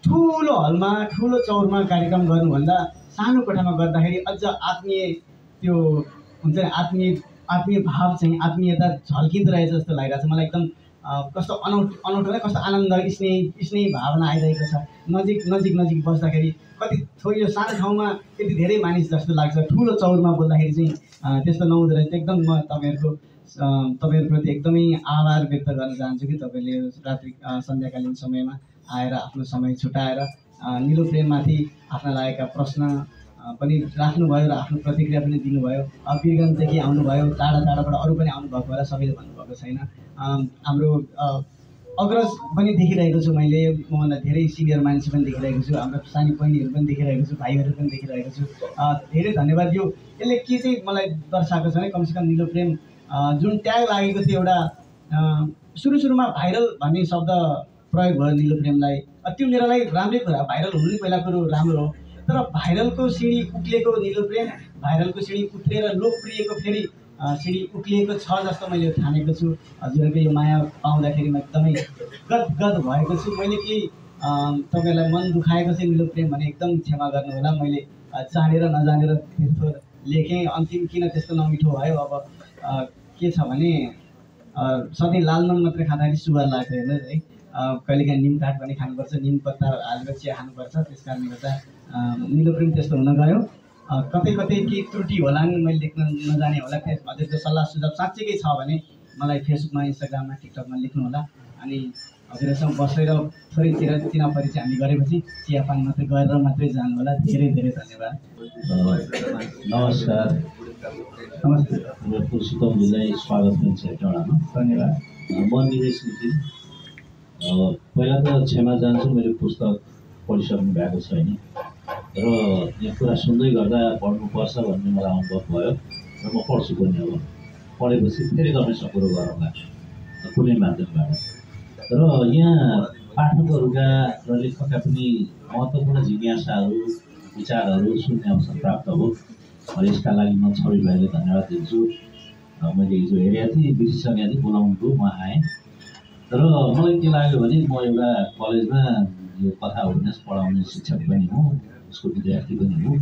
ठुलो हलमा ठुलो चौरमा कार्यक्रम गर्नुभन्दा सानो कोठामा गर्दाखेरि अझ आत्मीय त्यो हुन्छ नि, आत्मीय भाव चाहिँ आत्मीयता झल्किँदो रहेछ जस्तो लागिरहेको छ मलाई। एकदम कस्तो अनौठो नै कस्तो आनन्द स्नेही भावना आइरहेको छ। नजिक बस्दाखेरि कति यो सानो ठाउँमा त्यति धेरै मानिस जस्तो लाग्छ, ठुलो चौरमा बोल्दाखेरि चाहिँ त्यस्तो नहुँदो रहेछ। एकदम म तपाईँहरूप्रति एकदमै आभार व्यक्त गर्न चाहन्छु कि तपाईँले रात्रि सन्ध्याकालीन समयमा आएर आफ्नो समय छुट्याएर निलो प्रेममाथि आफ्ना लागेका प्रश्न पनि राख्नुभयो र आफ्नो प्रतिक्रिया पनि दिनुभयो। वीरगन्जदेखि आउनुभयो, टाढाबाट अरू पनि आउनुभएको होला, सबैले भन्नुभएको छैन। हाम्रो अग्रज पनि देखिरहेको छु मैले, मभन्दा धेरै सिनियर मान्छे पनि देखिरहेको छु, हाम्रो सानी बहिनीहरू पनि देखिरहेको छु, भाइहरू पनि देखिरहेको छु। धेरै धन्यवाद। यसले के चाहिँ मलाई दर्शाएको छ भने कमसेकम निलो प्रेम जुन ट्याग लागेको थियो एउटा सुरुमा भाइरल भन्ने शब्द प्रयोग भयो निलो प्रेमलाई। त्यो मेरो लागि राम्रै कुरा, भाइरल हुनु नै पहिला कुरो राम्रो हो। तर भाइरलको सिँढी उक्लिएको निलो प्रेम, भाइरलको सिँढी उत्रेर लोकप्रियको फेरि सिँढी उक्लिएको छ जस्तो मैले ठानेको छु। हजुरहरूको यो माया पाउँदाखेरि म एकदमै गदगद भएको छु। मैले केही तपाईँहरूलाई मन दुखाएको चाहिँ निलो प्रेम भने एकदम क्षमा गर्नुहोला। मैले जानेर नजानेर त्यस्तो लेखेँ, अन्तिम किन त्यस्तो नमिठो भयो। अब के छ भने सधैँ लाल नुन मात्रै खाँदाखेरि सुगर लाग्छ हेर्नुहोस् है। कहिलेकाहीँ निम काठ पनि खानुपर्छ, निम पत्ता हालेर चिया खानुपर्छ। त्यस कारणले गर्दा निलो प्रेम त्यस्तो हुन गयो। कतै केही त्रुटि होला नि, मैले लेख्न नजाने होला। हजुरको सल्लाह सुझाव साँच्चैकै छ भने मलाई फेसबुकमा, इन्स्टाग्राममा, टिकटकमा लेख्नुहोला। अनि हजुरहरूसँग बसेर थोरै चिनापरि चाहिँ हामी गरेपछि चियापानी मात्रै गरेर मात्रै जानु होला। धेरै धेरै धन्यवाद। नमस्कार। नमस्ते। पुरुषोत्तमजीलाई स्वागत हुन्छ एउटामा। धन्यवाद। म निमेश निखिल। पहिला त क्षमा चाहन्छु, मैले पुस्तक पढिसक्नु भएको छैन र यहाँ कुरा सुन्दै गर्दा पढ्नुपर्छ भन्ने मलाई अनुभव भयो र म पढ्छु पनि। अब पढेपछि फेरि तपाईँसँग कुरो गरौँला कुनै माध्यमबाट। र यहाँ पाठकहरूका र लेखकका पनि महत्त्वपूर्ण जिज्ञासाहरू, विचारहरू सुन्ने अवसर प्राप्त हो। यसका लागि म छवि भाइले धन्यवाद दिन्छु। मैले हिजो हेरेको थिएँ, बिर्सिसकेको थिएँ, बोलाउनुभयो, म आएँ। र मलाई के लाग्यो भने म एउटा कलेजमा यो कथा उपन्यास पढाउने शिक्षक पनि हुँ, उसको विद्यार्थी पनि हुँ।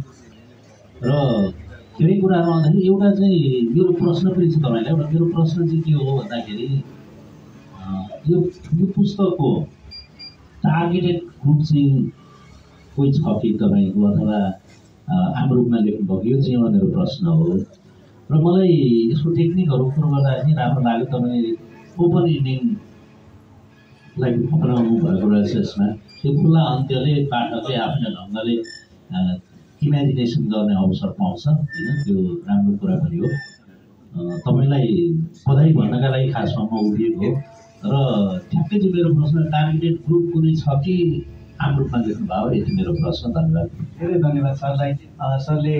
र धेरै कुराहरू आउँदाखेरि एउटा चाहिँ मेरो प्रश्न पनि छ तपाईँलाई। एउटा मेरो प्रश्न चाहिँ के हो भन्दाखेरि यो पुस्तकको टार्गेटेड ग्रुप चाहिँ कोही छ कि तपाईँको, अथवा आम रूपमा लेख्नुभएको, यो चाहिँ एउटा मेरो प्रश्न हो। र मलाई यसको टेक्निकहरू कुरो गर्दाखेरि राम्रो लाग्यो। तपाईँले ओपन इन्डिङलाई अपनाउनु भएको रहेछ। यसमा त्यो खुला अन्त्यले पाठकले आफ्नै ढङ्गले इमेजिनेसन गर्ने अवसर पाउँछ होइन, त्यो राम्रो कुरा पनि हो। तपाईँलाई बधाई भन्नका लागि खासमा म उभिएको हो। र ठ्याक्कै चाहिँ मेरो प्रश्न टार्गेटेड ग्रुप कुनै छ कि आम रूपमा लेख्नुभयो, यति मेरो प्रश्न। धन्यवाद। धेरै धन्यवाद सरलाई। सरले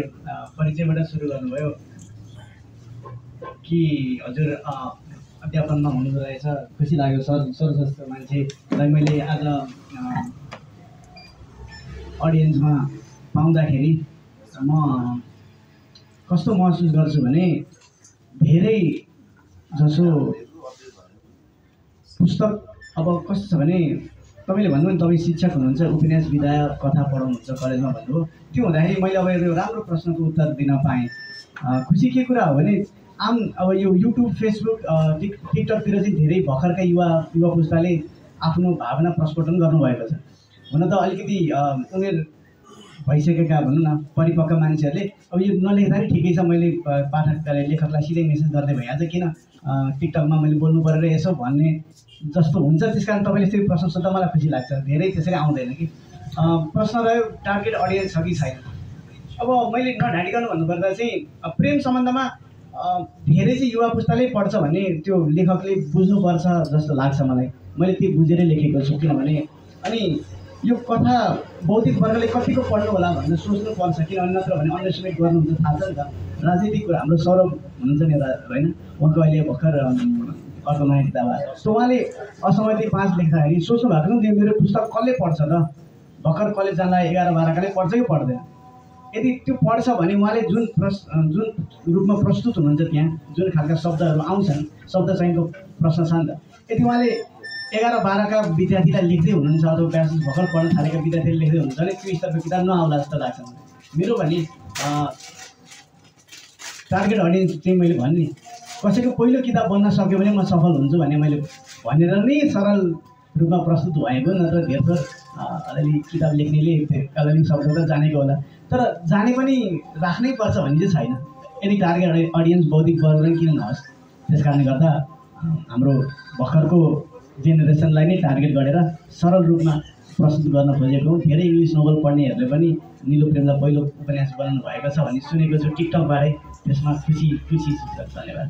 परिचयबाट सुरु गर्नुभयो कि हजुर अध्यापनमा हुनुहुँदो रहेछ। खुसी लाग्यो सर जस्तो मान्छेलाई मैले आज अडियन्समा पाउँदाखेरि म कस्तो महसुस गर्छु भने धेरै जसो पुस्तक अब कस्तो छ भने तपाईँले भन्नुभयो नि तपाईँ शिक्षक हुनुहुन्छ, उपन्यास विधा कथा पढाउनुहुन्छ कलेजमा भन्नुभयो। त्यो हुँदाखेरि मैले अब यो राम्रो प्रश्नको उत्तर दिन पाएँ। खुसी के कुरा हो भने अब यो युट्युब, फेसबुक, टिकटकतिर चाहिँ धेरै भर्खरका युवा पुस्ताले आफ्नो भावना प्रस्फुटन गर्नुभएको छ। हुन त अलिकति उमेर भइसकेका भनौँ न परिपक्व मान्छेहरूले अब यो नलेख्दाखेरि ठिकै छ, मैले पाठकलाई लेखकलाई सिधै मेसेज गर्दै भइहाल्छ, किन टिकटकमा मैले बोल्नु परेर यसो भन्ने जस्तो हुन्छ। त्यस कारण तपाईँले यसरी प्रश्न सोध्दा मलाई खुसी लाग्छ। धेरै त्यसरी आउँदैन कि प्रश्न रह्यो टार्गेट अडियन्स छ कि छैन। अब मैले नढाडिकन भन्नुपर्दा चाहिँ प्रेम सम्बन्धमा धेरै चाहिँ युवा पुस्ताले पढ्छ भन्ने त्यो लेखकले बुझ्नुपर्छ जस्तो लाग्छ मलाई। मैले त्यो बुझेरै लेखेको छु। किनभने अनि यो कथा बौद्धिक वर्गले कतिको पढ्नु होला भनेर सोच्नुपर्छ, किनभने नत्र भने अन्डरएस्टिमेट गर्नुहुन्छ। थाहा छ नि त राजनीतिक कुरा। हाम्रो सौरभ हुनुहुन्छ नि एउटा होइन, उहाँको अहिले भर्खर अर्को नयाँ किताब आयो। सो उहाँले असमति 5 लेख्दाखेरि सोच्नु भएको थियो मेरो पुस्तक कसले पढ्छ त, भर्खर कलेज जाँदा 11-12काले पढ्छ कि पढ्दैन। यदि त्यो पढ्छ भने उहाँले जुन रूपमा प्रस्तुत हुनुहुन्छ, त्यहाँ जुन खालका शब्दहरू आउँछन्, शब्द चाहिँको प्रश्न छ नि त, यदि उहाँले 11-12का विद्यार्थीलाई लेख्दै हुनुहुन्छ अथवा ब्याचलर भर्खर पढ्न थालेका विद्यार्थीले लेख्दै हुनुहुन्छ भने त्यो स्तरको किताब नआउला जस्तो लाग्छ मलाई। मेरो भने टार्गेट अडियन्स चाहिँ मैले भने कसैको पहिलो किताब बन्न सक्यो भने म सफल हुन्छु भन्ने मैले भनेर नै सरल रूपमा प्रस्तुत भएको, नत्र धेरथोर अलिअलि किताब लेख्नेले अलिअलि शब्द त जानेको होला, तर जाने पनि राख्नै पर्छ भन्ने चाहिँ छैन। यदि टार्गेट अडियन्स बौद्धिक वर्ग नै किन नहोस्, त्यस कारणले गर्दा हाम्रो भर्खरको जेनेरेसनलाई नै टार्गेट गरेर सरल रूपमा प्रस्तुत गर्न खोजेको हौँ। धेरै इङ्ग्लिस नोभल पढ्नेहरूले पनि निलो प्रेमलाई पहिलो उपन्यास बनाउनु भएको छ भन्ने सुनेको छु टिकटकबाटै। त्यसमा खुसी छु सर, धन्यवाद।